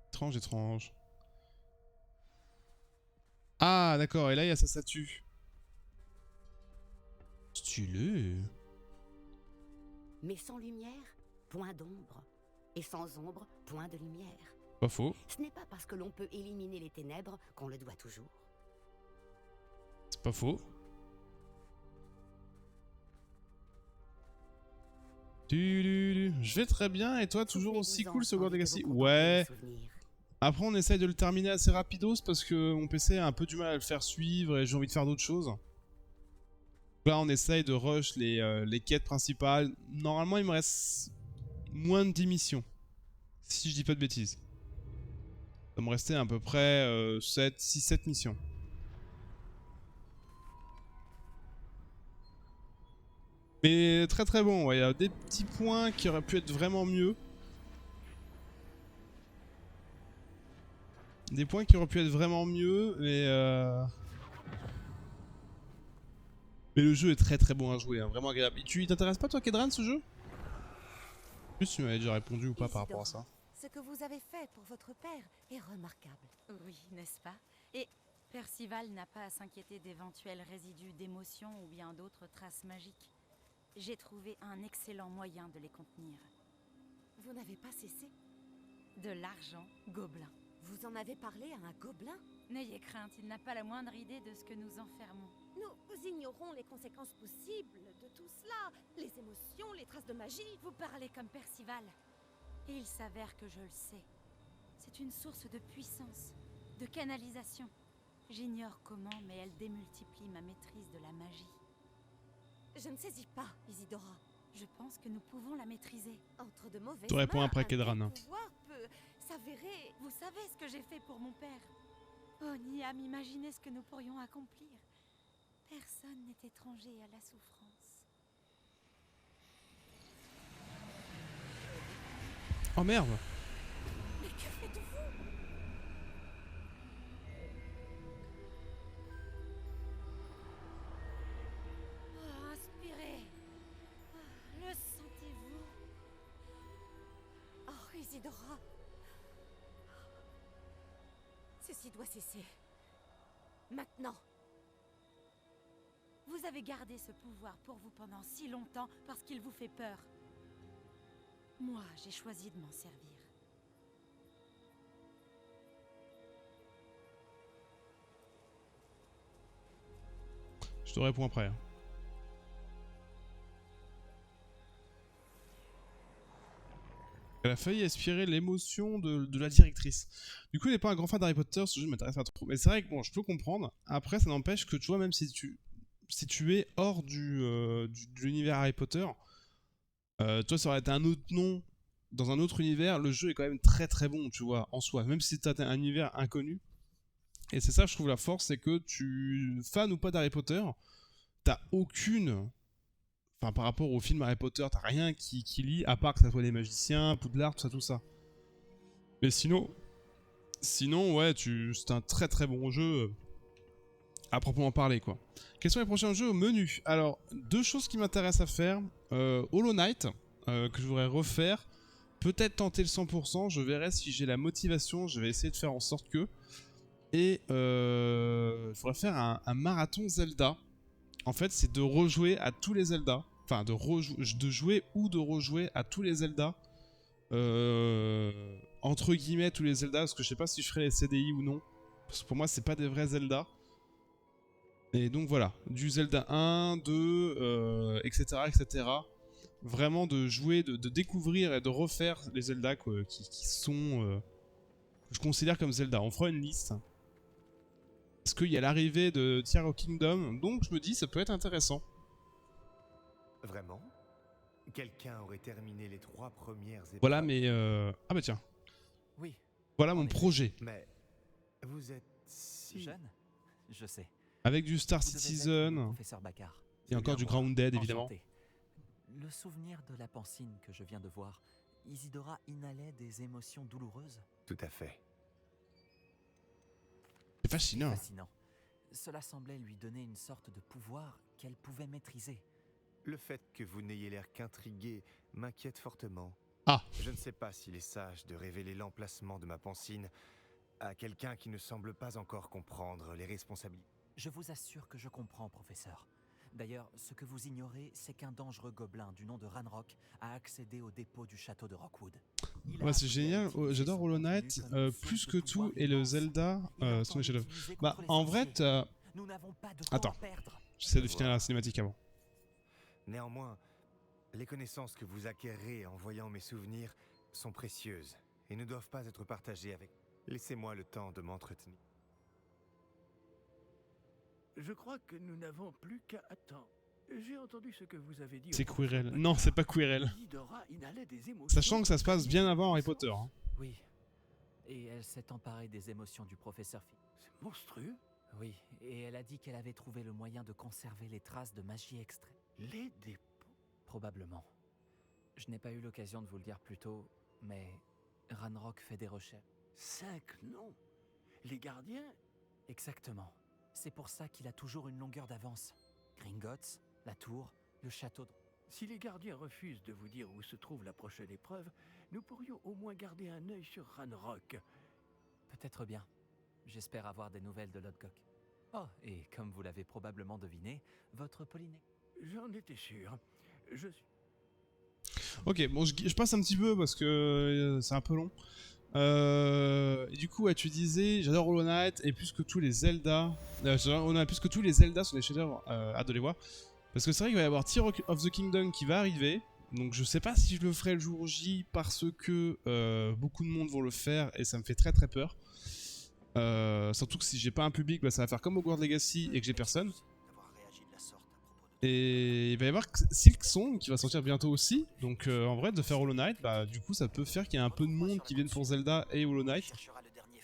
Étrange, étrange. Ah, d'accord, et là il y a sa statue. Stylé. Mais sans lumière, point d'ombre. Et sans ombre, point de lumière. Pas faux. Ce n'est pas parce que l'on peut éliminer les ténèbres qu'on le doit toujours. C'est pas faux. Je vais très bien, et toi, toujours aussi cool ce Hogwarts Legacy? Ouais. Après, on essaye de le terminer assez rapidos parce que mon PC a un peu du mal à le faire suivre et j'ai envie de faire d'autres choses. Là, on essaye de rush les quêtes principales. Normalement, il me reste moins de 10 missions. Si je dis pas de bêtises. Ça va me rester à peu près 6-7 missions. Mais très très bon, ouais, il y a des petits points qui auraient pu être vraiment mieux. Des points qui auraient pu être vraiment mieux, mais le jeu est très très bon à jouer, hein, vraiment agréable. Il t'intéresse pas toi, Kedran, ce jeu? Plus tu m'avais déjà répondu ou pas par rapport à ça. Ce que vous avez fait pour votre père est remarquable. Oui, n'est-ce pas? Et Percival n'a pas à s'inquiéter d'éventuels résidus d'émotions ou bien d'autres traces magiques. J'ai trouvé un excellent moyen de les contenir. Vous n'avez pas cessé? De l'argent gobelin. Vous en avez parlé à un gobelin? N'ayez crainte, il n'a pas la moindre idée de ce que nous enfermons. Nous ignorons les conséquences possibles de tout cela. Les émotions, les traces de magie. Vous parlez comme Percival. Et il s'avère que je le sais. C'est une source de puissance, de canalisation. J'ignore comment, mais elle démultiplie ma maîtrise de la magie. Je ne saisis pas, Isidora. Je pense que nous pouvons la maîtriser. Entre de mauvaises Tu réponds mains, après un Kedran. tel pouvoir peut s'avérer... Vous savez ce que j'ai fait pour mon père. Oh, Niam, imaginez ce que nous pourrions accomplir. Personne n'est étranger à la souffrance. Oh merde! Mais que faites-vous? Oh, inspirez. Le sentez-vous? Oh, Isidora. Ceci doit cesser. Maintenant. Vous avez gardé ce pouvoir pour vous pendant si longtemps parce qu'il vous fait peur. Moi, j'ai choisi de m'en servir. Je te réponds après. Elle a failli aspirer l'émotion de la directrice. Du coup, il n'est pas un grand fan d'Harry Potter, ce jeu ne m'intéresse pas trop. Mais c'est vrai que bon, je peux comprendre. Après, ça n'empêche que tu vois, même si tu es hors de l'univers Harry Potter, toi, ça aurait été un autre nom dans un autre univers. Le jeu est quand même très très bon, tu vois, en soi. Même si tu as un univers inconnu. Et c'est ça, je trouve, la force, c'est que tu, fan ou pas d'Harry Potter, t'as aucune... Enfin, par rapport au film Harry Potter, t'as rien qui lie, à part que ça soit des magiciens, Poudlard, tout ça. Mais sinon ouais, c'est un très très bon jeu à proprement parler, quoi. Quels sont les prochains jeux au menu? Alors, deux choses qui m'intéressent à faire. Hollow Knight, que je voudrais refaire. peut-être tenter le 100%, je verrai si j'ai la motivation, je vais essayer de faire en sorte que... Et il faudrait faire un marathon Zelda. En fait, c'est de rejouer à tous les Zelda. Enfin, de jouer ou de rejouer à tous les Zelda. Entre guillemets, tous les Zelda, parce que je sais pas si je ferai les CDI ou non. Parce que pour moi, c'est pas des vrais Zelda. Et donc voilà, du Zelda 1, 2, etc., etc. Vraiment de jouer, de découvrir et de refaire les Zelda qui sont... que je considère comme Zelda. On fera une liste. Parce qu'il y a l'arrivée de Tears of Kingdom, donc je me dis ça peut être intéressant. Vraiment? Quelqu'un aurait terminé les 3 premières épreuves. Voilà, mais... Ah bah tiens. Oui. Voilà mon projet. Mais vous êtes si... Jeune? Je sais. Avec du Star Vous devez être Citizen. le professeur Baccar. Et encore du Grounded, évidemment. Enchanté. Le souvenir de la pancine que je viens de voir, Isidora inhalait des émotions douloureuses. Tout à fait. C'est fascinant. Fascinant. Cela semblait lui donner une sorte de pouvoir qu'elle pouvait maîtriser. Le fait que vous n'ayez l'air qu'intrigué m'inquiète fortement. Ah. Je ne sais pas s'il est sage de révéler l'emplacement de ma pancine à quelqu'un qui ne semble pas encore comprendre les responsabilités. Je vous assure que je comprends, professeur. D'ailleurs, ce que vous ignorez, c'est qu'un dangereux gobelin du nom de Ranrock a accédé au dépôt du château de Rockwood. Ouais, c'est génial, j'adore Hollow Knight, plus que tout, et le Zelda, son chef-d'œuvre. Bah, en vrai, attends, j'essaie de finir la cinématique avant. Néanmoins, les connaissances que vous acquérez en voyant mes souvenirs sont précieuses et ne doivent pas être partagées avec... Laissez-moi le temps de m'entretenir. Je crois que nous n'avons plus qu'à attendre. J'ai entendu ce que vous avez dit. C'est Quirrell. Non, c'est pas Quirrell. Isidora inhalait des émotions. Sachant que ça se passe bien avant Harry Potter. Hein. Oui. Et elle s'est emparée des émotions du professeur Fig. C'est monstrueux. Oui, et elle a dit qu'elle avait trouvé le moyen de conserver les traces de magie extraite. Les dépôts. Probablement. Je n'ai pas eu l'occasion de vous le dire plus tôt, mais Ranrock fait des recherches. 5 noms. Les gardiens. Exactement. C'est pour ça qu'il a toujours une longueur d'avance. Gringotts, la tour, le château de... Si les gardiens refusent de vous dire où se trouve la prochaine épreuve, nous pourrions au moins garder un œil sur Ranrock. Peut-être bien. J'espère avoir des nouvelles de Lodgok. Oh, et comme vous l'avez probablement deviné, votre Polynée. J'en étais sûr. Je suis... Ok, bon, je passe un petit peu parce que c'est un peu long. Et du coup, ouais, tu disais, j'adore Hollow Knight et plus que tous les Zelda. On a plus que tous les Zelda sur les chefs-d'œuvre à de les voir. Parce que c'est vrai qu'il va y avoir Tears of the Kingdom qui va arriver. Donc je sais pas si je le ferai le jour J parce que beaucoup de monde vont le faire et ça me fait très très peur. Surtout que si j'ai pas un public, bah, ça va faire comme Hogwarts Legacy et que j'ai personne. Et il va y avoir Silksong qui va sortir bientôt aussi. Donc en vrai, de faire Hollow Knight, bah, du coup ça peut faire qu'il y ait un peu de monde qui vienne pour Zelda et Hollow Knight.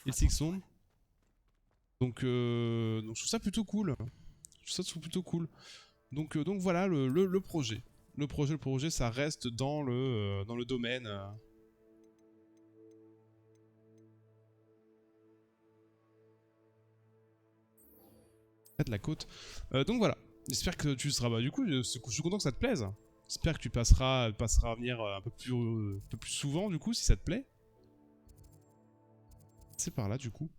Et Silksong. Donc je trouve ça plutôt cool. Je trouve ça plutôt cool. Donc voilà le projet. Le projet, ça reste dans le domaine. De la côte. Donc voilà. J'espère que tu seras. Bah, du coup, je suis content que ça te plaise. J'espère que tu passeras à venir un peu plus souvent, du coup, si ça te plaît. C'est par là, du coup.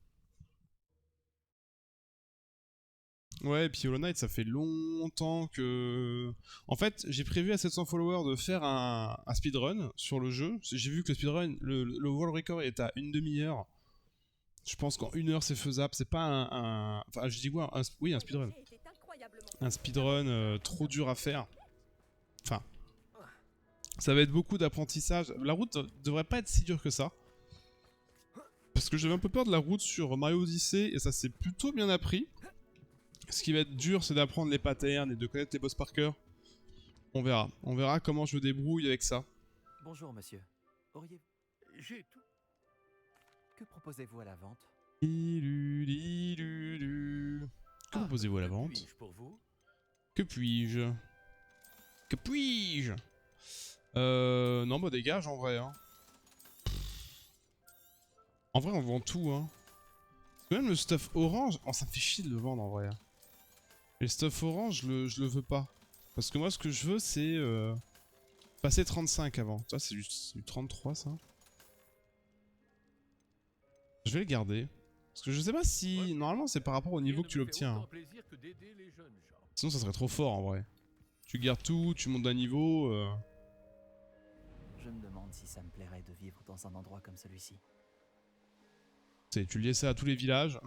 Ouais, et puis Hollow Knight, ça fait longtemps que... En fait, j'ai prévu à 700 followers de faire un speedrun sur le jeu. J'ai vu que le speedrun, le world record est à une demi-heure. Je pense qu'en 1 heure, c'est faisable. C'est pas Enfin, je dis quoi, oui, un speedrun. Un speedrun trop dur à faire. Enfin, ça va être beaucoup d'apprentissage. La route devrait pas être si dure que ça. Parce que j'avais un peu peur de la route sur Mario Odyssey et ça s'est plutôt bien appris. Ce qui va être dur, c'est d'apprendre les patterns et de connaître les boss par cœur. On verra. On verra comment je me débrouille avec ça. Bonjour, monsieur. Auriez... J'ai tout. Que proposez-vous à la vente? Que proposez-vous à la vente? Pour vous? Que puis-je? Que puis-je? Non, bah dégage en vrai. Hein. En vrai, on vend tout. Hein. Même le stuff orange, oh, ça me fait chier de le vendre en vrai. Le stuff orange, je le veux pas. Parce que moi, ce que je veux, c'est... Passé 35 avant. Ça, c'est du 33, ça. Je vais le garder. Parce que je sais pas si... Normalement, c'est par rapport au niveau que tu l'obtiens. Hein. Sinon, ça serait trop fort, en vrai. Tu gardes tout, tu montes d'un niveau... Je me demande si ça me plairait de vivre dans un endroit comme celui-ci. Tu liais ça à tous les villages.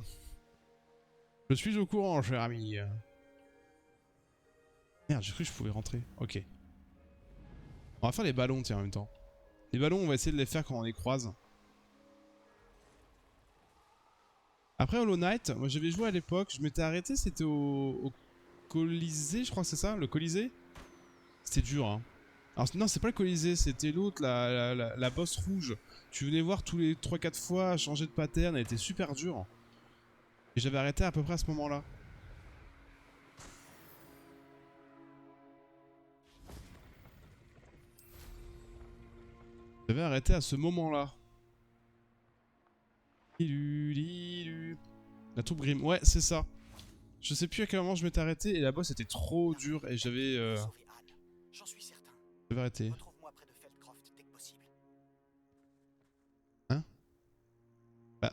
Je suis au courant, cher ami. Merde, j'ai cru que je pouvais rentrer. Ok. On va faire les ballons, tiens, en même temps. Les ballons, on va essayer de les faire quand on les croise. Après Hollow Knight, moi j'avais joué à l'époque, je m'étais arrêté, c'était au Colisée, je crois que c'est ça, le Colisée. C'était dur, hein. Alors non, c'est pas le Colisée, c'était l'autre, la boss rouge. Tu venais voir tous les 3-4 fois, changer de pattern, elle était super dure. Et j'avais arrêté à peu près à ce moment-là. J'avais arrêté à ce moment-là. La tour Grim, ouais, c'est ça. Je sais plus à quel moment je m'étais arrêté et la boss était trop dure et j'avais. J'en suis certain. J'avais arrêté. Retrouve-moi près de Feldcroft dès que possible. Hein? Bah.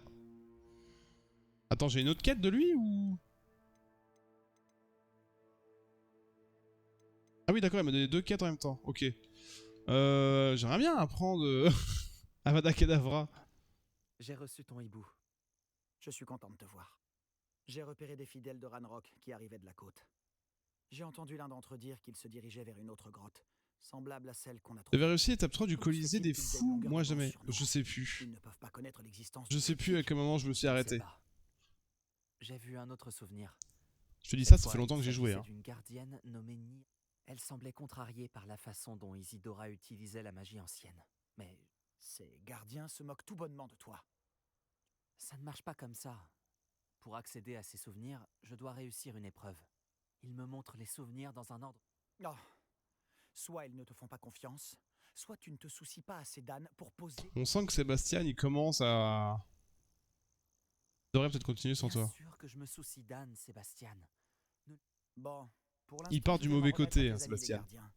Attends, j'ai une autre quête de lui ou. Ah oui, d'accord, il m'a donné 2 quêtes en même temps. Ok. J'aimerais bien apprendre Avada Kedavra. J'ai reçu ton hibou. Je suis content de te voir. J'ai repéré des fidèles de Ranrock qui arrivaient de la côte. J'ai entendu l'un d'entre eux dire qu'ils se dirigeaient vers une autre grotte, semblable à celle qu'on a trouvée. J'avais réussi l'étape 3 du Colisée des fous, moi jamais. Je sais plus. Ils ne peuvent pas connaître l'existence. Je sais plus à quel moment je me suis arrêté. J'ai vu un autre souvenir. Je te dis ça fait longtemps que j'ai joué. Hein. D'une gardienne nommée Ni. Elle semblait contrariée par la façon dont Isidora utilisait la magie ancienne. Mais ces gardiens se moquent tout bonnement de toi. Ça ne marche pas comme ça. Pour accéder à ces souvenirs, je dois réussir une épreuve. Ils me montrent les souvenirs dans un ordre. Oh. Soit ils ne te font pas confiance, soit tu ne te soucies pas assez d'Anne pour poser... On sent que Sébastien, il commence à... Il devrait peut-être continuer sans toi. Bien sûr que je me soucie d'Anne, Sébastien. Bon, pour l'instant, il part du mauvais côté, hein, Sébastien. Sébastien.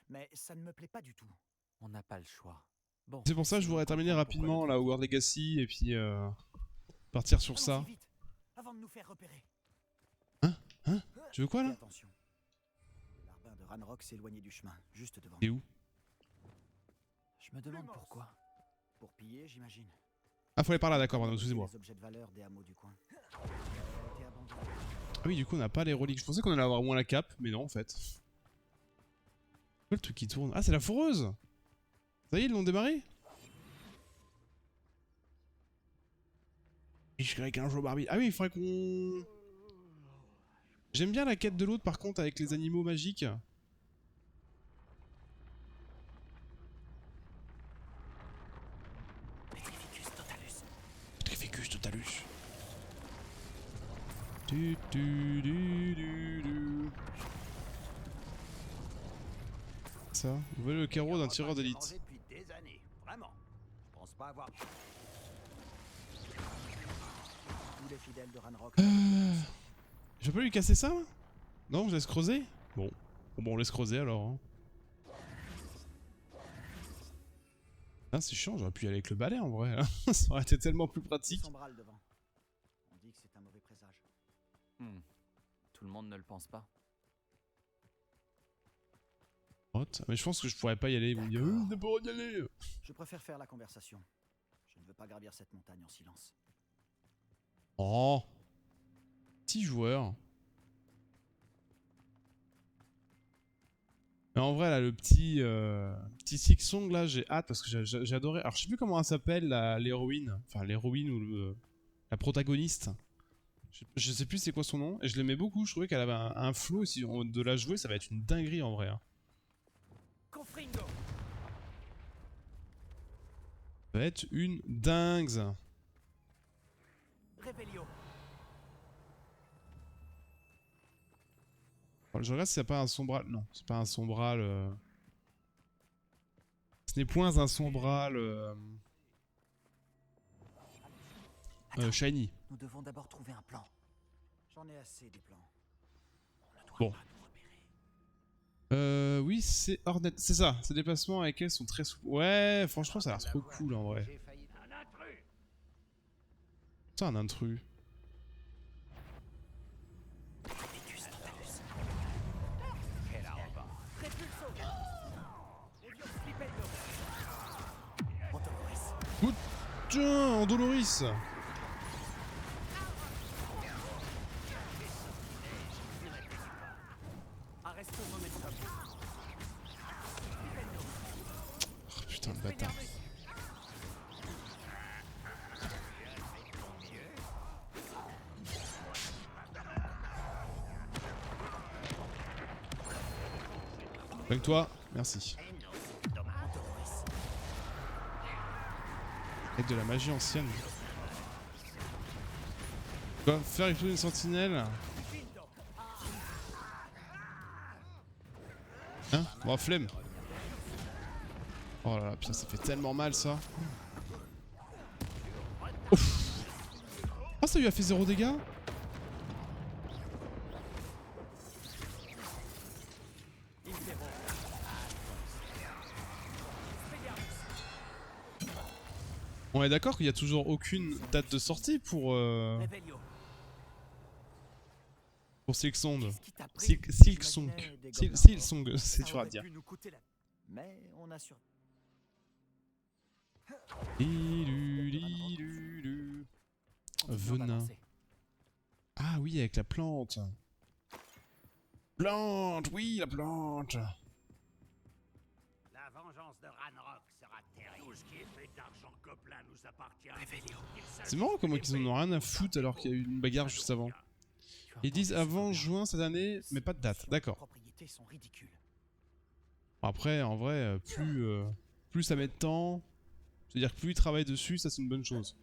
Mais ça ne me plaît pas du tout. On n'a pas le choix. Bon, c'est pour ça que je voudrais terminer rapidement la Hogwarts Legacy et puis partir sur ça. Vite, avant de nous faire repérer. Hein? Tu veux quoi là? Attention. L'arbin de Ranrock s'éloignait du chemin, juste devant. Et où? Je me demande pourquoi. Pour piller, j'imagine. Ah, faut aller par là, d'accord, pardon, excusez-moi. Les objets de valeur des hameaux du coin. Ah oui, du coup, on n'a pas les reliques. Je pensais qu'on allait avoir moins la cape, mais non, en fait. C'est quoi le truc qui tourne? Ah, c'est la foreuse! Ça y est, ils l'ont démarré? Avec un jeu Barbie. Ah oui, il faudrait qu'on... J'aime bien la quête de l'autre, par contre, avec les animaux magiques. Petrificus totalus. Petrificus totalus. Ça, vous voyez le carreau d'un tireur d'élite. Depuis des années, vraiment. Je pense pas avoir... Tous les fidèles de Ranrock. Je peux lui casser ça? Non, je laisse creuser? Bon. Bon, on laisse creuser alors. Hein. Ah, c'est chiant, j'aurais pu y aller avec le balai en vrai. Hein. Ça aurait été tellement plus pratique. Devant. On dit que c'est un mauvais présage. Tout le monde ne le pense pas. Mais je pense que je pourrais pas y aller. Ils vont me dire, ne pas y aller. Je préfère faire la conversation. Je ne veux pas gravir cette montagne en silence. Oh. 6 joueurs. Mais en vrai là le petit Six Song là j'ai hâte parce que j'ai adoré. Alors je sais plus comment elle s'appelle l'héroïne. Enfin l'héroïne ou la protagoniste. Je sais plus c'est quoi son nom. Et je l'aimais beaucoup. Je trouvais qu'elle avait un flow. Si on de la jouer ça va être une dinguerie en vrai. Hein. Confringo. Ça va être une dingue. Revelio. Je regarde s'il n'y a pas un sombral. Non, c'est pas un sombral. Ce n'est point un sombral. Shiny. Nous devons d'abord trouver un plan. J'en ai assez des plans. Bon. Oui, c'est Hornet. C'est ça, ces déplacements avec elle sont très souples. Ouais, franchement, ça a l'air trop cool en vrai. C'est un intrus. Putain, Andoloris. Oh, putain, le bâtard. Avec toi, merci. Avec de la magie ancienne. Quoi? Faire exploser une sentinelle? Hein? Bon, flemme. Oh là là, putain, ça fait tellement mal ça. Ouf. Oh, ça lui a fait 0 dégâts? On est d'accord qu'il n'y a toujours aucune date de sortie pour Silksong. Silksong, c'est dur à dire. Mais on a sur... Venin. Ah oui, avec la plante. Plante, oui, la plante. La vengeance de Ranrock sera terrible. Tout ce qui est fait d'argent gobelin nous appartient. C'est marrant comment ils en ont rien à foutre alors qu'il y a eu une bagarre juste avant. Ils disent avant juin cette année, mais pas de date, d'accord. Après, en vrai, plus ça met de temps, c'est-à-dire que plus ils travaillent dessus, ça c'est une bonne chose.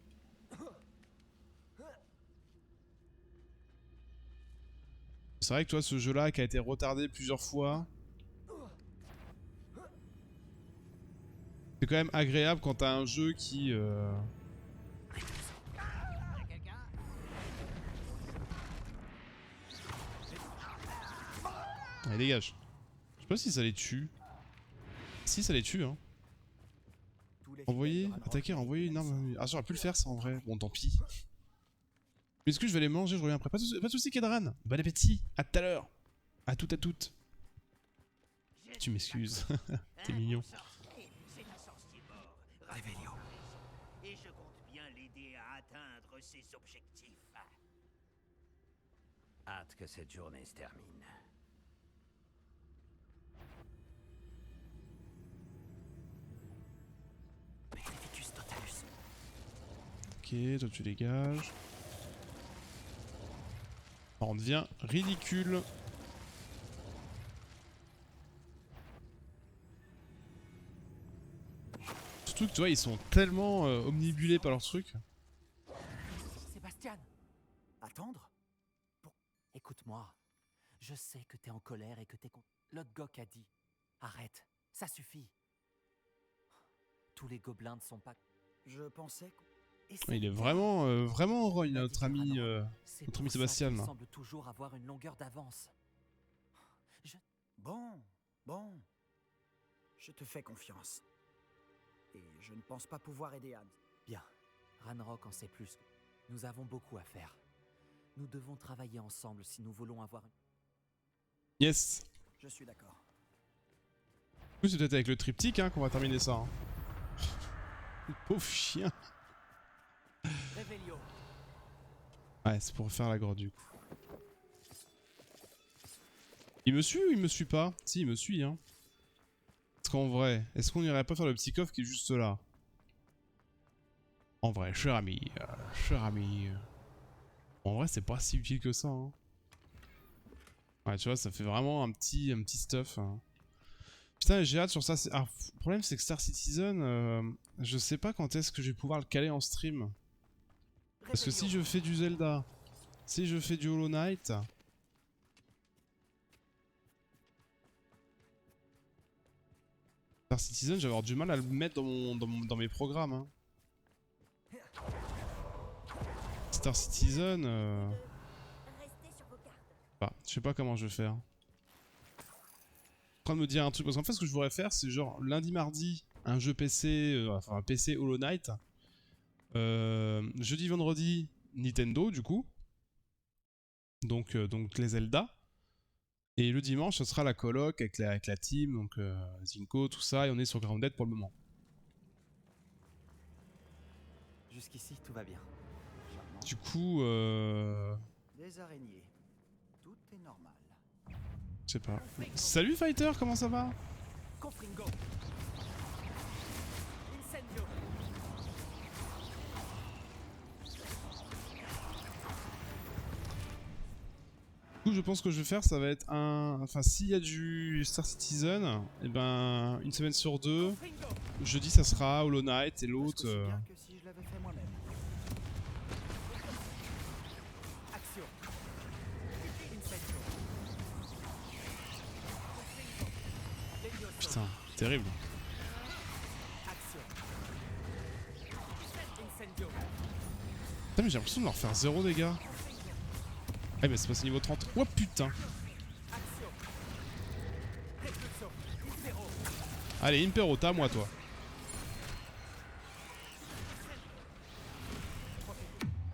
C'est vrai que toi, ce jeu-là qui a été retardé plusieurs fois, c'est quand même agréable quand t'as un jeu qui... Allez, dégage. Je sais pas si ça les tue. Si, ça les tue, hein. Envoyer, attaquer, envoyer une arme... Ah, j'aurais pu le faire ça en vrai. Bon, tant pis. Mais est-ce que je vais les manger? Je reviens après. Pas de soucis, Kedran. Bon appétit. À tout à l'heure. À toutes, à toutes. Tu m'excuses. T'es mignon. Réveillon. Et je compte bien l'aider à atteindre ses objectifs. Hâte que cette journée se termine. Ok, toi tu dégages. On devient ridicule. Surtout que tu vois, ils sont tellement omnibulés par leur truc. Sébastien! Attendre? Bon, écoute-moi. Je sais que t'es en colère et que t'es contre. Lodgok a dit. Arrête, ça suffit. Tous les gobelins ne sont pas... Je pensais que... Il est vraiment, vraiment Roy, notre ami Sébastien. Il semble toujours avoir une longueur d'avance. Bon. Je te fais confiance. Et je ne pense pas pouvoir aider Anne. Bien. Ranrock en sait plus. Nous avons beaucoup à faire. Nous devons travailler ensemble si nous voulons avoir... Yes. Je suis d'accord. Du coup, c'est peut-être avec le triptyque hein, qu'on va terminer ça. Hein. Le pauvre chien. Ouais, c'est pour faire la grotte du coup. Il me suit ou il me suit pas? Si, il me suit hein. Parce qu'en vrai, est-ce qu'on irait pas faire le petit coffre qui est juste là? En vrai, cher ami, En vrai, c'est pas si utile que ça hein. Ouais, tu vois, ça fait vraiment un petit stuff. Hein. Putain, j'ai hâte sur ça. Alors, le problème, c'est que Star Citizen, je sais pas quand est-ce que je vais pouvoir le caler en stream. Parce que si je fais du Zelda, si je fais du Hollow Knight... Star Citizen, je vais avoir du mal à le mettre dans mes programmes. Hein. Star Citizen... Bah, je sais pas comment je vais faire. train de me dire un truc. Parce qu'en fait, ce que je voudrais faire, c'est genre lundi, mardi, un jeu PC, enfin un PC Hollow Knight. Jeudi, vendredi, Nintendo, du coup. Donc les Zelda. Et le dimanche, ce sera la coloc avec la team, donc Zinko, tout ça. Et on est sur Grounded pour le moment. Jusqu'ici, tout va bien. Du coup, Des araignées. Tout est normal. je sais pas. Salut Fighter, comment ça va? Confringo. Incendio. Du coup, je pense que je vais faire, ça va être un... Enfin, s'il y a du Star Citizen, et ben, une semaine sur deux. Jeudi, ça sera Hollow Knight et l'autre... Bien que si je l'avais fait moi-même. Action. Incendio. Putain, terrible. Action. Incendio. Putain, mais j'ai l'impression de leur faire 0 dégâts. Ah, mais c'est passé niveau 30. Oh putain. Action. Repulso. Impero. Allez, Impero, t'as à moi, toi.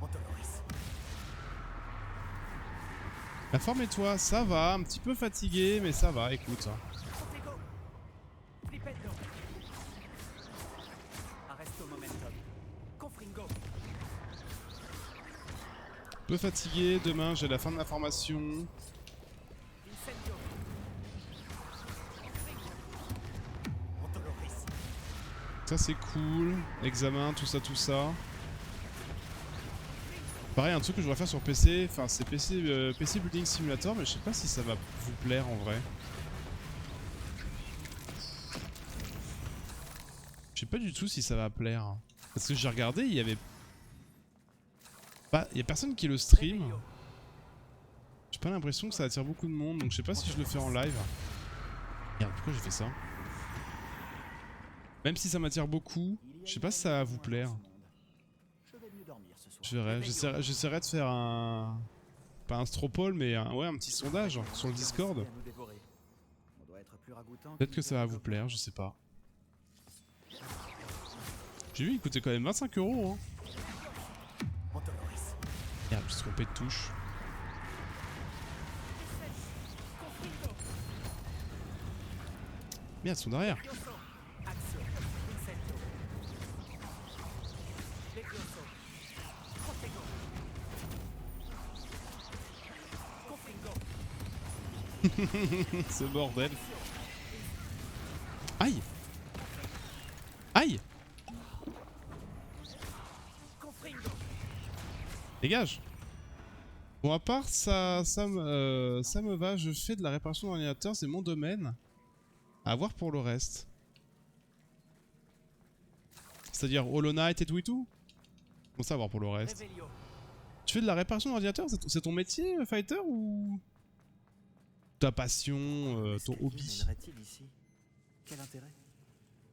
Montoloris. La forme et toi, ça va, un petit peu fatigué, mais ça va, écoute. Protego. Flipendo. Arresto momentum. Confringo. Un peu fatigué, demain j'ai la fin de la formation. Incendio. Montoloris. Ça c'est cool. Examen, tout ça, tout ça. Pareil, un truc que je voudrais faire sur PC, enfin c'est PC, PC Building Simulator, mais je sais pas si ça va vous plaire en vrai. Je sais pas du tout si ça va plaire. Parce que j'ai regardé, il y avait... Il y a personne qui le stream. J'ai pas l'impression que ça attire beaucoup de monde, donc je sais pas si je le fais en live. Merde, pourquoi j'ai fait ça? Même si ça m'attire beaucoup, je sais pas si ça va vous plaire. Je vais mieux dormir ce soir. Je verrai, j'essaierai de faire un... Pas un stropole, mais ouais, un petit sondage sur le Discord. On doit être plus ragoûtant. Peut-être que ça va vous plaire, je sais pas. J'ai vu, il coûtait quand même 25 €. Hein. Merde, je me suis trompé de touche. Merde, ils sont derrière. Action. Incendio. Legioso. Protego. Confringo. Ce bordel. Aïe. Aïe. Dégage. Bon, à part ça me va, je fais de la réparation d'ordinateur, c'est mon domaine. À voir pour le reste. C'est-à-dire Hollow Knight et tout et tout. Bon, ça à voir pour le reste. Tu fais de la réparation d'ordinateur, c'est ton métier, Fighter, ou ta passion, ton hobby? Ici. Quel intérêt?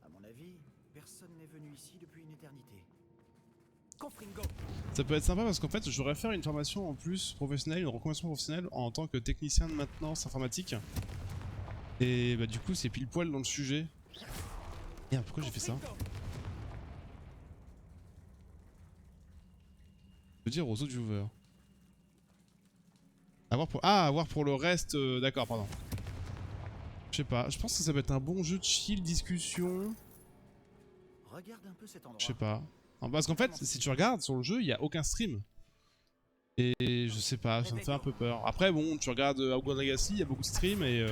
À mon avis, personne n'est venu ici depuis une éternité. Confringo. Ça peut être sympa parce qu'en fait, je voudrais faire une formation en plus professionnelle, une reconversion professionnelle en tant que technicien de maintenance informatique. Et bah du coup, c'est pile poil dans le sujet. Merde, pourquoi j'ai fait ça? Je veux dire aux autres viewers. À voir pour le reste, d'accord, pardon. Je sais pas, je pense que ça peut être un bon jeu de chill, discussion. Regarde un peu cet endroit. Je sais pas. Non, parce qu'en fait, si tu regardes sur le jeu, il n'y a aucun stream. Et je sais pas, ça me fait un peu peur. Après, bon, tu regardes Hogwarts Legacy, il y a beaucoup de streams et...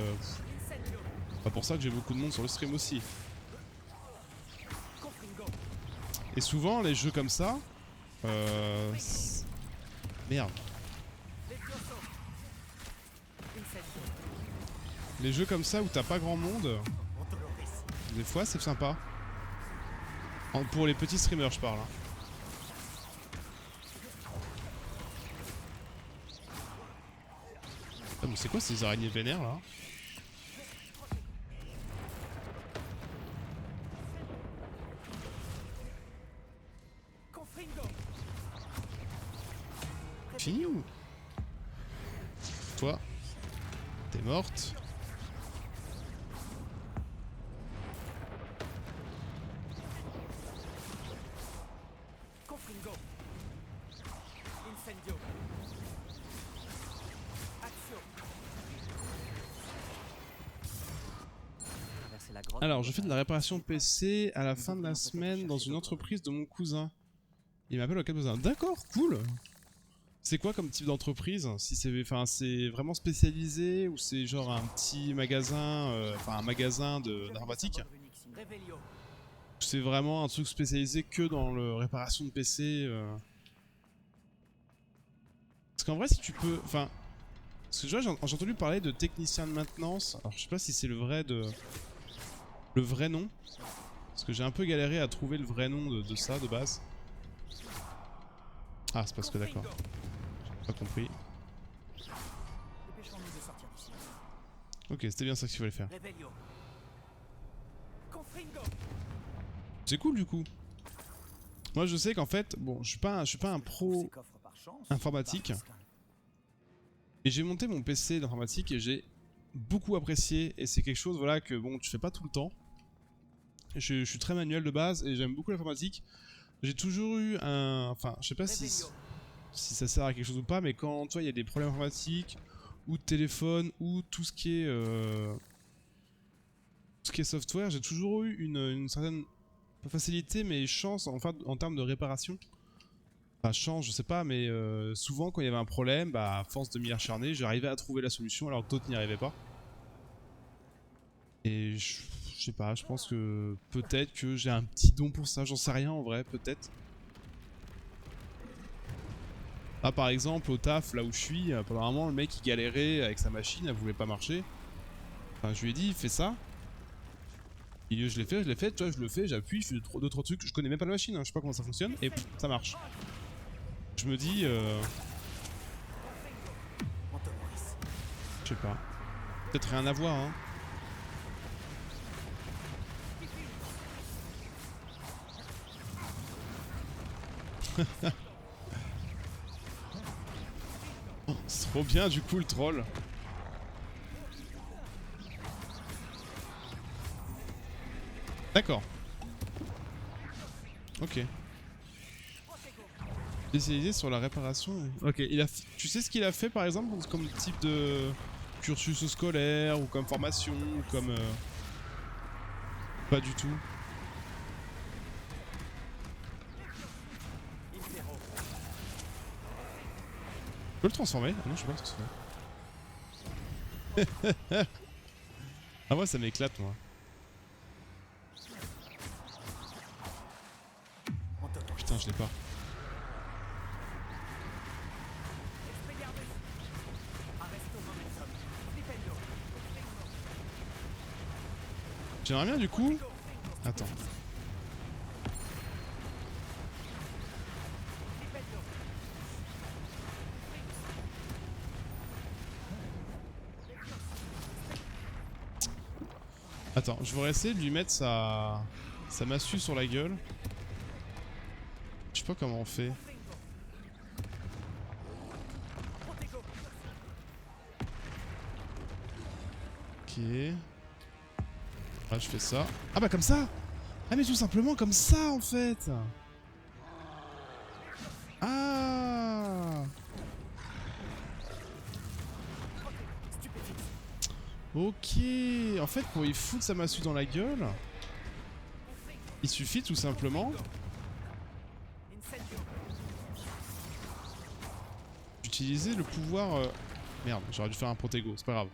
c'est pas pour ça que j'ai beaucoup de monde sur le stream aussi. Et souvent, les jeux comme ça... Merde. Les jeux comme ça où t'as pas grand monde, des fois c'est sympa. Pour les petits streamers, je parle. Hein. Ah, mais c'est quoi ces araignées vénères là? Fini ou? Toi, t'es morte. la grotte. Alors, je fais de la réparation PC à la fin de la semaine dans une entreprise de mon cousin. Il m'appelle au cas de besoin. D'accord, cool. C'est quoi comme type d'entreprise? Si c'est, enfin, c'est vraiment spécialisé ou c'est genre un petit magasin, enfin un magasin d'informatique? C'est vraiment un truc spécialisé que dans la réparation de PC. Parce qu'en vrai, si tu peux, enfin, parce que tu vois, j'ai entendu parler de technicien de maintenance. Alors, je sais pas si c'est le vrai nom, parce que j'ai un peu galéré à trouver le vrai nom de ça de base. Ah, c'est parce que d'accord. J'ai pas compris. Ok, c'était bien ça qu'il fallait faire. C'est cool du coup. Moi je sais qu'en fait, bon, je suis pas un pro informatique. Et j'ai monté mon PC d'informatique et j'ai beaucoup apprécié. Et c'est quelque chose, voilà, que bon, tu fais pas tout le temps. Je suis très manuel de base et j'aime beaucoup l'informatique. J'ai toujours eu un... Enfin, je sais pas si ça sert à quelque chose ou pas, mais quand toi il y a des problèmes informatiques, ou de téléphone, ou tout ce qui est software, j'ai toujours eu une certaine, pas facilité, mais chance en termes de réparation. Enfin, chance, je sais pas, mais souvent quand il y avait un problème, bah, à force de m'y acharner, j'arrivais à trouver la solution alors que d'autres n'y arrivaient pas. Et je sais pas, je pense que peut-être que j'ai un petit don pour ça, j'en sais rien en vrai, peut-être. Ah, par exemple, au taf, là où je suis, pendant un moment, le mec il galérait avec sa machine, elle voulait pas marcher. Enfin, je lui ai dit, fais ça. Et je l'ai fait, tu vois, je le fais, j'appuie, je fais 2-3 trucs, je connais même pas la machine, hein, je sais pas comment ça fonctionne, et pff, ça marche. Je me dis, je sais pas. Peut-être rien à voir, hein. Oh, c'est trop bien du coup le troll. D'accord. Ok. Spécialisé sur la réparation. Ok, tu sais ce qu'il a fait par exemple comme type de cursus scolaire ou comme formation ou comme... Pas du tout. Je peux le transformer? Ah non, je peux pas le transformer. Ah moi ça m'éclate moi. Putain, je l'ai pas. J'aimerais bien du coup... Attends. Attends, je voudrais essayer de lui mettre sa massue sur la gueule. Je sais pas comment on fait. Ok. Ah, je fais ça. Ah bah comme ça! Ah mais tout simplement comme ça en fait! Ah! Ok, en fait pour y foutre sa massue dans la gueule, il suffit tout simplement d'utiliser le pouvoir... Merde, j'aurais dû faire un protego, c'est pas grave.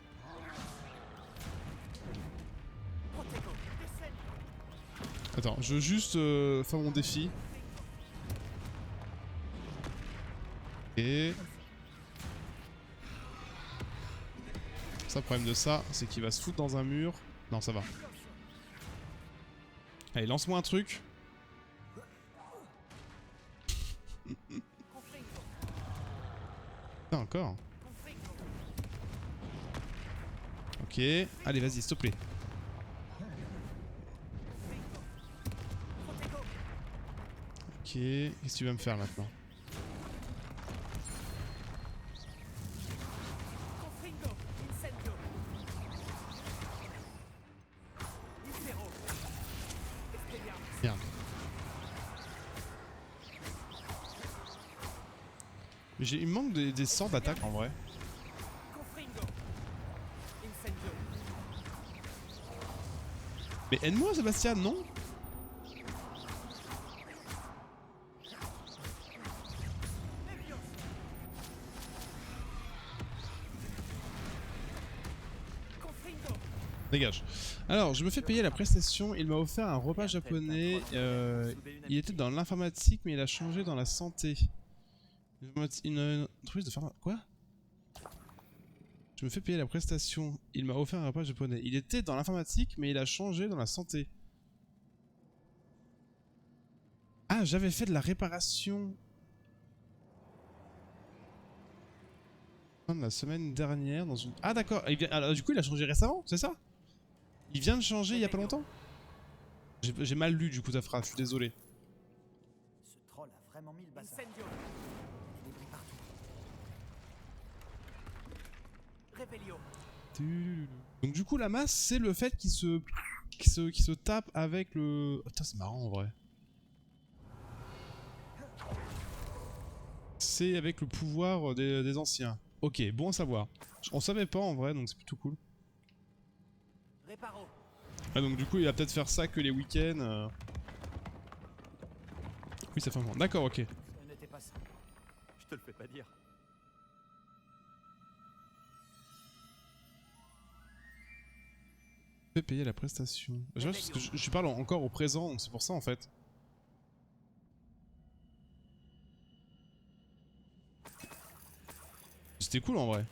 Attends, je veux juste faire mon défi. Et... Ça, le problème de ça, c'est qu'il va se foutre dans un mur. Non, ça va. Allez, lance-moi un truc. Putain, encore. Ok. Allez, vas-y, s'il te plaît. Ok. Qu'est-ce que tu vas me faire maintenant? Merde. Il me manque des sorts d'attaque en vrai. Mais aide-moi Sébastien, non? Dégage. Alors, je me fais payer la prestation. Il m'a offert un repas japonais. Il était dans l'informatique, mais il a changé dans la santé. Une entreprise de pharma... Quoi? Je me fais payer la prestation. Il m'a offert un repas japonais. Il était dans l'informatique, mais il a changé dans la santé. Ah, j'avais fait de la réparation. La semaine dernière dans une... Ah d'accord, alors, du coup il a changé récemment, c'est ça? Il vient de changer il y a pas longtemps? J'ai mal lu du coup ta phrase, je suis désolé. Ce troll a vraiment mis le bazar. Donc du coup la masse c'est le fait qu'il se tape avec le... Oh, putain c'est marrant en vrai. C'est avec le pouvoir des anciens. Ok, bon à savoir. On savait pas en vrai donc c'est plutôt cool. Ah donc du coup il va peut-être faire ça que les week-ends. Oui ça fait un moment. D'accord, ok. Ce n'était pas ça. Je te le fais pas dire. Fais payer la prestation. Je parle encore au présent donc c'est pour ça en fait. C'était cool en vrai.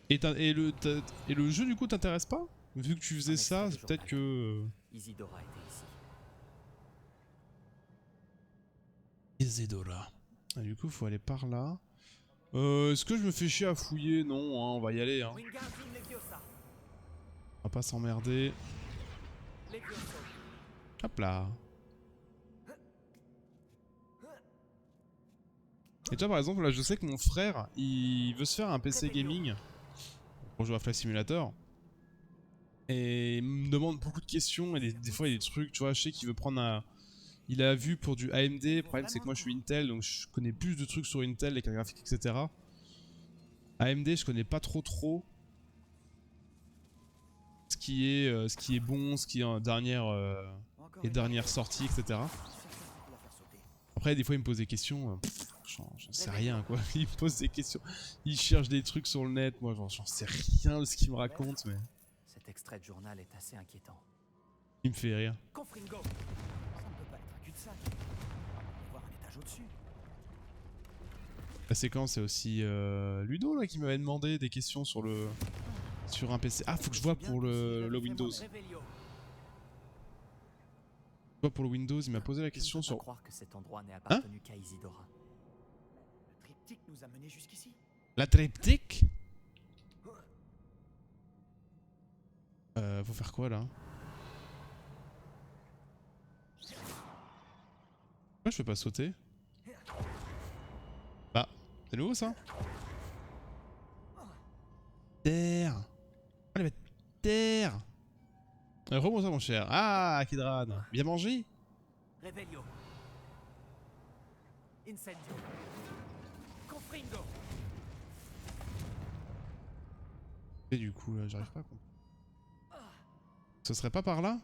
Et le jeu du coup t'intéresse pas? Vu que tu faisais ça, c'est peut-être que... Isidora était ici. Isidora. Ah, du coup faut aller par là. Est-ce que je me fais chier à fouiller? Non, hein, on va y aller. Hein. On va pas s'emmerder. Hop là. Et toi par exemple, là je sais que mon frère, il veut se faire un PC gaming pour jouer à Flight Simulator. Et il me demande beaucoup de questions et des fois il y a des trucs, tu vois, je sais qu'il veut prendre un... Il a vu pour du AMD, le problème c'est que moi je suis Intel, donc je connais plus de trucs sur Intel, les cartes graphiques, etc. AMD je connais pas trop. Ce qui est bon, ce qui est en les dernières sorties, etc. Après des fois il me pose des questions, j'en sais rien quoi, il me pose des questions, il cherche des trucs sur le net, moi j'en sais rien de ce qu'il me raconte mais... Cet extrait de journal est assez inquiétant. Il me fait rire. Confringo. Ça ne peut pas être un cul-de-sac. Il doit y avoir un étage au-dessus. La séquence c'est aussi Ludo là qui m'avait demandé des questions sur un PC. Ah faut que je vois pour le Windows. Pour le Windows, il m'a posé la question sur... croire que cet endroit n'est appartenu qu'à Isidora. Le triptyque nous a menés jusqu'ici. La triptyque? Faut faire quoi là? Pourquoi je peux pas sauter? Bah, c'est nouveau ça? Terre! Allez, mettre terre! Rebonsoir mon cher. Ah, Kidran. Bien mangé? Revelio. Incendio. Confringo. Et du coup, là, j'arrive pas à comprendre. Ce serait pas par là?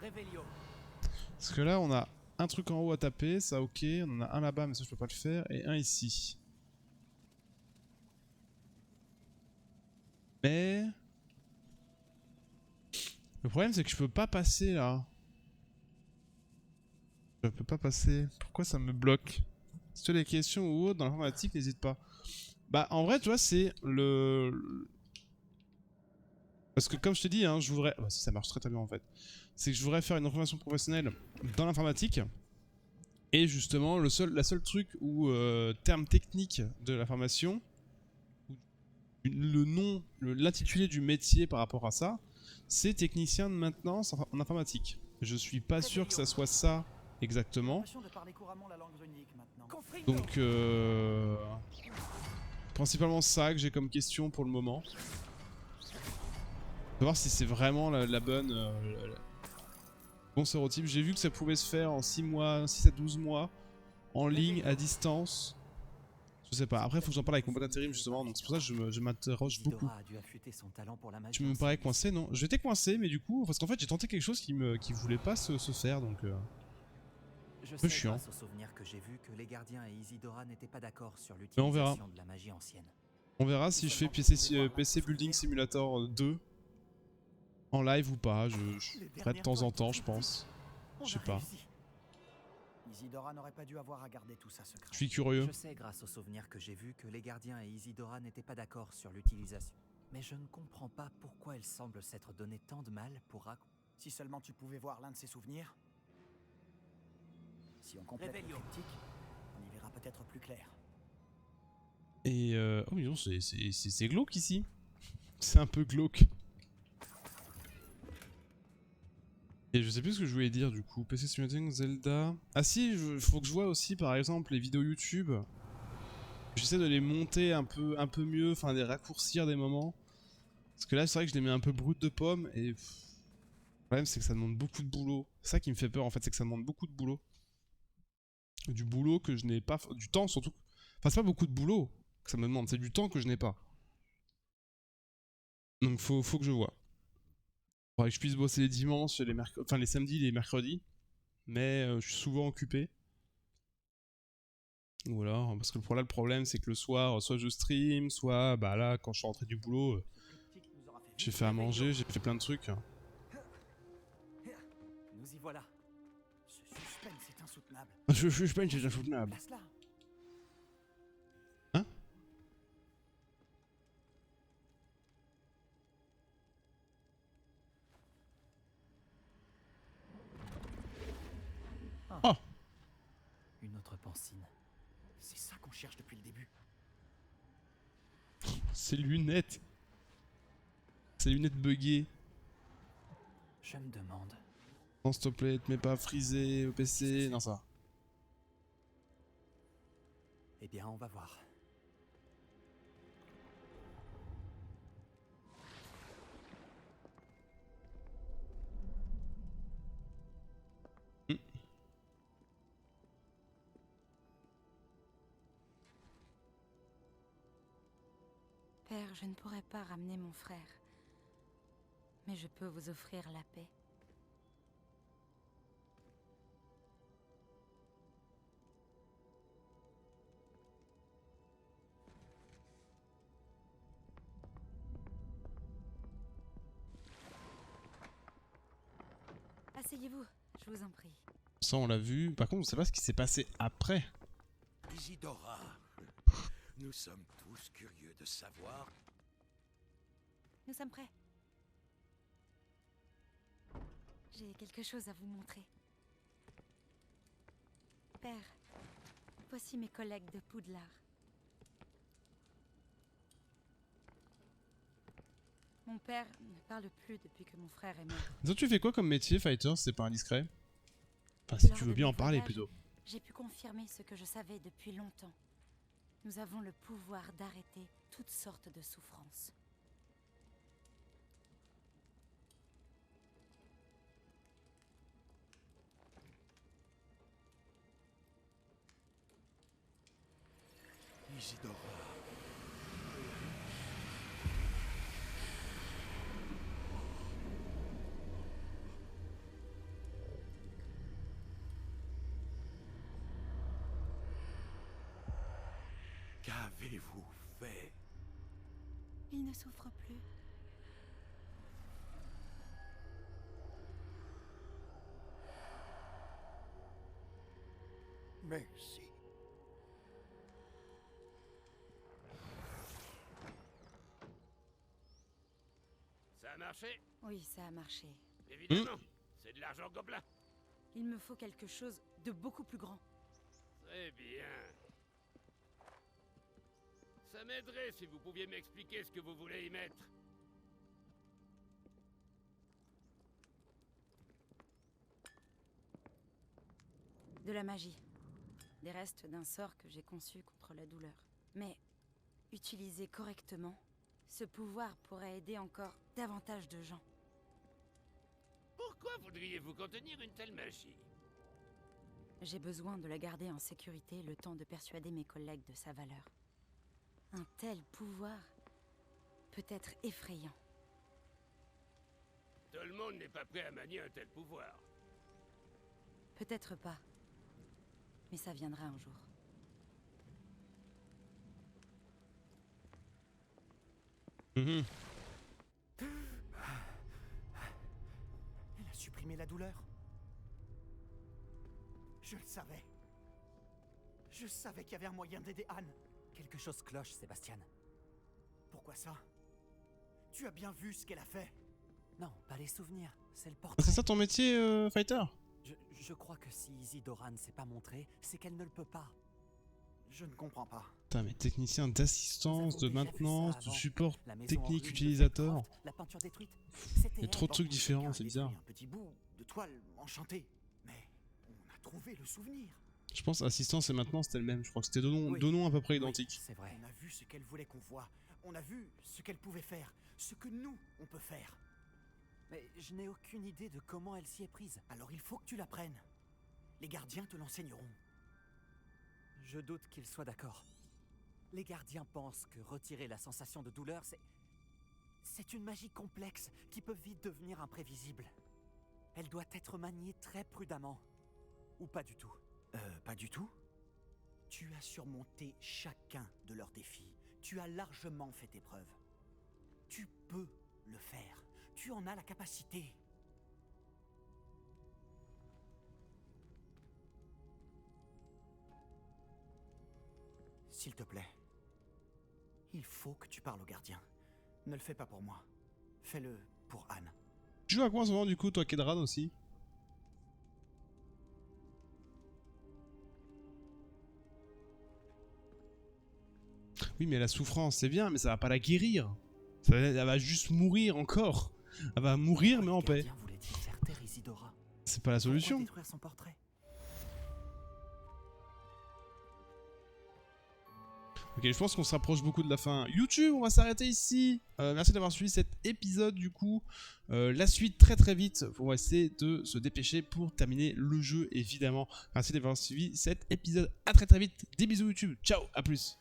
Revelio. Parce que là, on a un truc en haut à taper, ça ok. On en a un là-bas, mais ça je peux pas le faire. Et un ici. Mais... Le problème c'est que je peux pas passer là. Je peux pas passer. Pourquoi ça me bloque? Si tu as des questions ou autres dans l'informatique, n'hésite pas. Bah en vrai tu vois c'est le... Parce que comme je te dis, hein, je voudrais... Bah si ça marche très bien en fait. C'est que je voudrais faire une reconversion professionnelle dans l'informatique. Et justement la seule truc où terme technique de la formation, le nom, l'intitulé du métier par rapport à ça, c'est technicien de maintenance en informatique. Je suis pas sûr que ça soit ça exactement. Donc principalement ça que j'ai comme question pour le moment. On va voir si c'est vraiment la bonne bon sérotype. J'ai vu que ça pouvait se faire en 6 mois, 6 à 12 mois, en ligne, à distance. Je sais pas. Après, faut que j'en parle avec mon pote intérim justement, donc c'est pour ça que je m'interroge beaucoup. Isidora a dû affûter son talent pour la magie Tu me parais coincé, non? J'étais coincé, mais du coup, parce qu'en fait, j'ai tenté quelque chose qui voulait pas se faire, donc. Je Un peu sais chiant. grâce aux souvenirs que j'ai vus que les gardiens et Isidora n'étaient pas d'accord sur Mais on verra. l'utilisation de la magie ancienne. On verra si je fais PC Building Simulator 2 en live ou pas. Je ferai de temps en temps, je pense. Je sais pas. Isidora n'aurait pas dû avoir à garder tout ça secret. Je suis curieux. Je sais grâce aux souvenirs que j'ai vus que les gardiens et Isidora n'étaient pas d'accord sur l'utilisation. Mais je ne comprends pas pourquoi elle semble s'être donné tant de mal pour raconter. Si seulement tu pouvais voir l'un de ses souvenirs. Si on complète le triptyque, on y verra peut-être plus clair. Et oh mais non, c'est glauque ici. C'est un peu glauque. Et je sais plus ce que je voulais dire du coup. PC Simulating, Zelda. Ah si, faut que je vois aussi par exemple les vidéos YouTube. J'essaie de les monter un peu mieux, enfin de les raccourcir des moments. Parce que là c'est vrai que je les mets un peu brutes de pommes et le problème c'est que ça demande beaucoup de boulot. C'est ça qui me fait peur en fait, c'est que ça demande beaucoup de boulot. Du boulot que je n'ai pas, du temps surtout. Enfin c'est pas beaucoup de boulot que ça me demande, c'est du temps que je n'ai pas. Donc faut que je vois. Faudrait que je puisse bosser les dimanches, les samedis, les mercredis. Mais je suis souvent occupé. Voilà, parce que le problème c'est que le soir, soit je stream, soit bah là quand je suis rentré du boulot, j'ai fait à manger, j'ai fait plein de trucs. Nous y voilà. Ce suspense est insoutenable. Je suspense c'est insoutenable. Place-la. Hein? Oh! Une autre pancine. C'est ça qu'on cherche depuis le début. Ces lunettes! Ces lunettes buggées. Je me demande. Non s'il te plaît, te mets pas frisé au PC, non ça. Eh bien, on va voir. Père, je ne pourrais pas ramener mon frère. Mais je peux vous offrir la paix. Asseyez-vous, je vous en prie. Ça on l'a vu, par contre on sait pas ce qui s'est passé après. Isidora, nous sommes tous curieux de savoir. Nous sommes prêts. J'ai quelque chose à vous montrer. Père, voici mes collègues de Poudlard. Mon père ne parle plus depuis que mon frère est mort. Donc tu fais quoi comme métier, Fighter, si c'est pas indiscret? Enfin si Lors tu veux de bien mes en parler voyages, plutôt. J'ai pu confirmer ce que je savais depuis longtemps. Nous avons le pouvoir d'arrêter toutes sortes de souffrances. Isidora. Qu'avez-vous fait? Il ne souffre plus. Merci. Ça a marché? Oui, ça a marché. Évidemment. C'est de l'argent gobelin. Il me faut quelque chose de beaucoup plus grand. Très bien. Ça m'aiderait si vous pouviez m'expliquer ce que vous voulez y mettre. De la magie. Des restes d'un sort que j'ai conçu contre la douleur. Mais, utilisé correctement, ce pouvoir pourrait aider encore davantage de gens. Pourquoi voudriez-vous contenir une telle magie? J'ai besoin de la garder en sécurité le temps de persuader mes collègues de sa valeur. Un tel pouvoir peut être effrayant. Tout le monde n'est pas prêt à manier un tel pouvoir. Peut-être pas. Mais ça viendra un jour. Mhm. Elle a supprimé la douleur. Je le savais. Je savais qu'il y avait un moyen d'aider Anne. Quelque chose cloche, Sébastien. Pourquoi ça? Tu as bien vu ce qu'elle a fait? Non, pas les souvenirs, c'est le Ah, portrait. c'est ça ton métier, fighter? Je crois que si Isidora ne s'est pas montrée, c'est qu'elle ne le peut pas. Je ne comprends pas. Putain, mais technicien d'assistance, de maintenance, de support La maison en technique ruine de utilisateur. Feldcroft, la peinture détruite. Il y a trop de trucs différents, c'est bizarre. Un petit bout de toile enchantée. Mais on a trouvé le souvenir. Je pense assistance et maintenance c'était le même, je crois que c'était deux noms, Oui. deux noms à peu près identiques. C'est vrai. On a vu ce qu'elle voulait qu'on voit. On a vu ce qu'elle pouvait faire. Ce que nous, on peut faire. Mais je n'ai aucune idée de comment elle s'y est prise. Alors il faut que tu l'apprennes. Les gardiens te l'enseigneront. Je doute qu'ils soient d'accord. Les gardiens pensent que retirer la sensation de douleur, c'est une magie complexe qui peut vite devenir imprévisible. Elle doit être maniée très prudemment. Ou pas du tout. Pas du tout? Tu as surmonté chacun de leurs défis. Tu as largement fait tes preuves. Tu peux le faire. Tu en as la capacité. S'il te plaît, il faut que tu parles au gardien. Ne le fais pas pour moi. Fais-le pour Anne. Tu joues à quoi en ce moment du coup, toi Kedran aussi? Oui, mais la souffrance c'est bien, mais ça va pas la guérir. Elle va juste mourir encore. Elle va mourir mais en paix. Le gardien voulait-il faire taire Isidora? C'est pas la solution. Pourquoi détruire son portrait? Ok, je pense qu'on se rapproche beaucoup de la fin. YouTube, on va s'arrêter ici. Merci d'avoir suivi cet épisode du coup. La suite très très vite. On va essayer de se dépêcher pour terminer le jeu évidemment. Merci d'avoir suivi cet épisode. À très très vite. Des bisous YouTube. Ciao, à plus.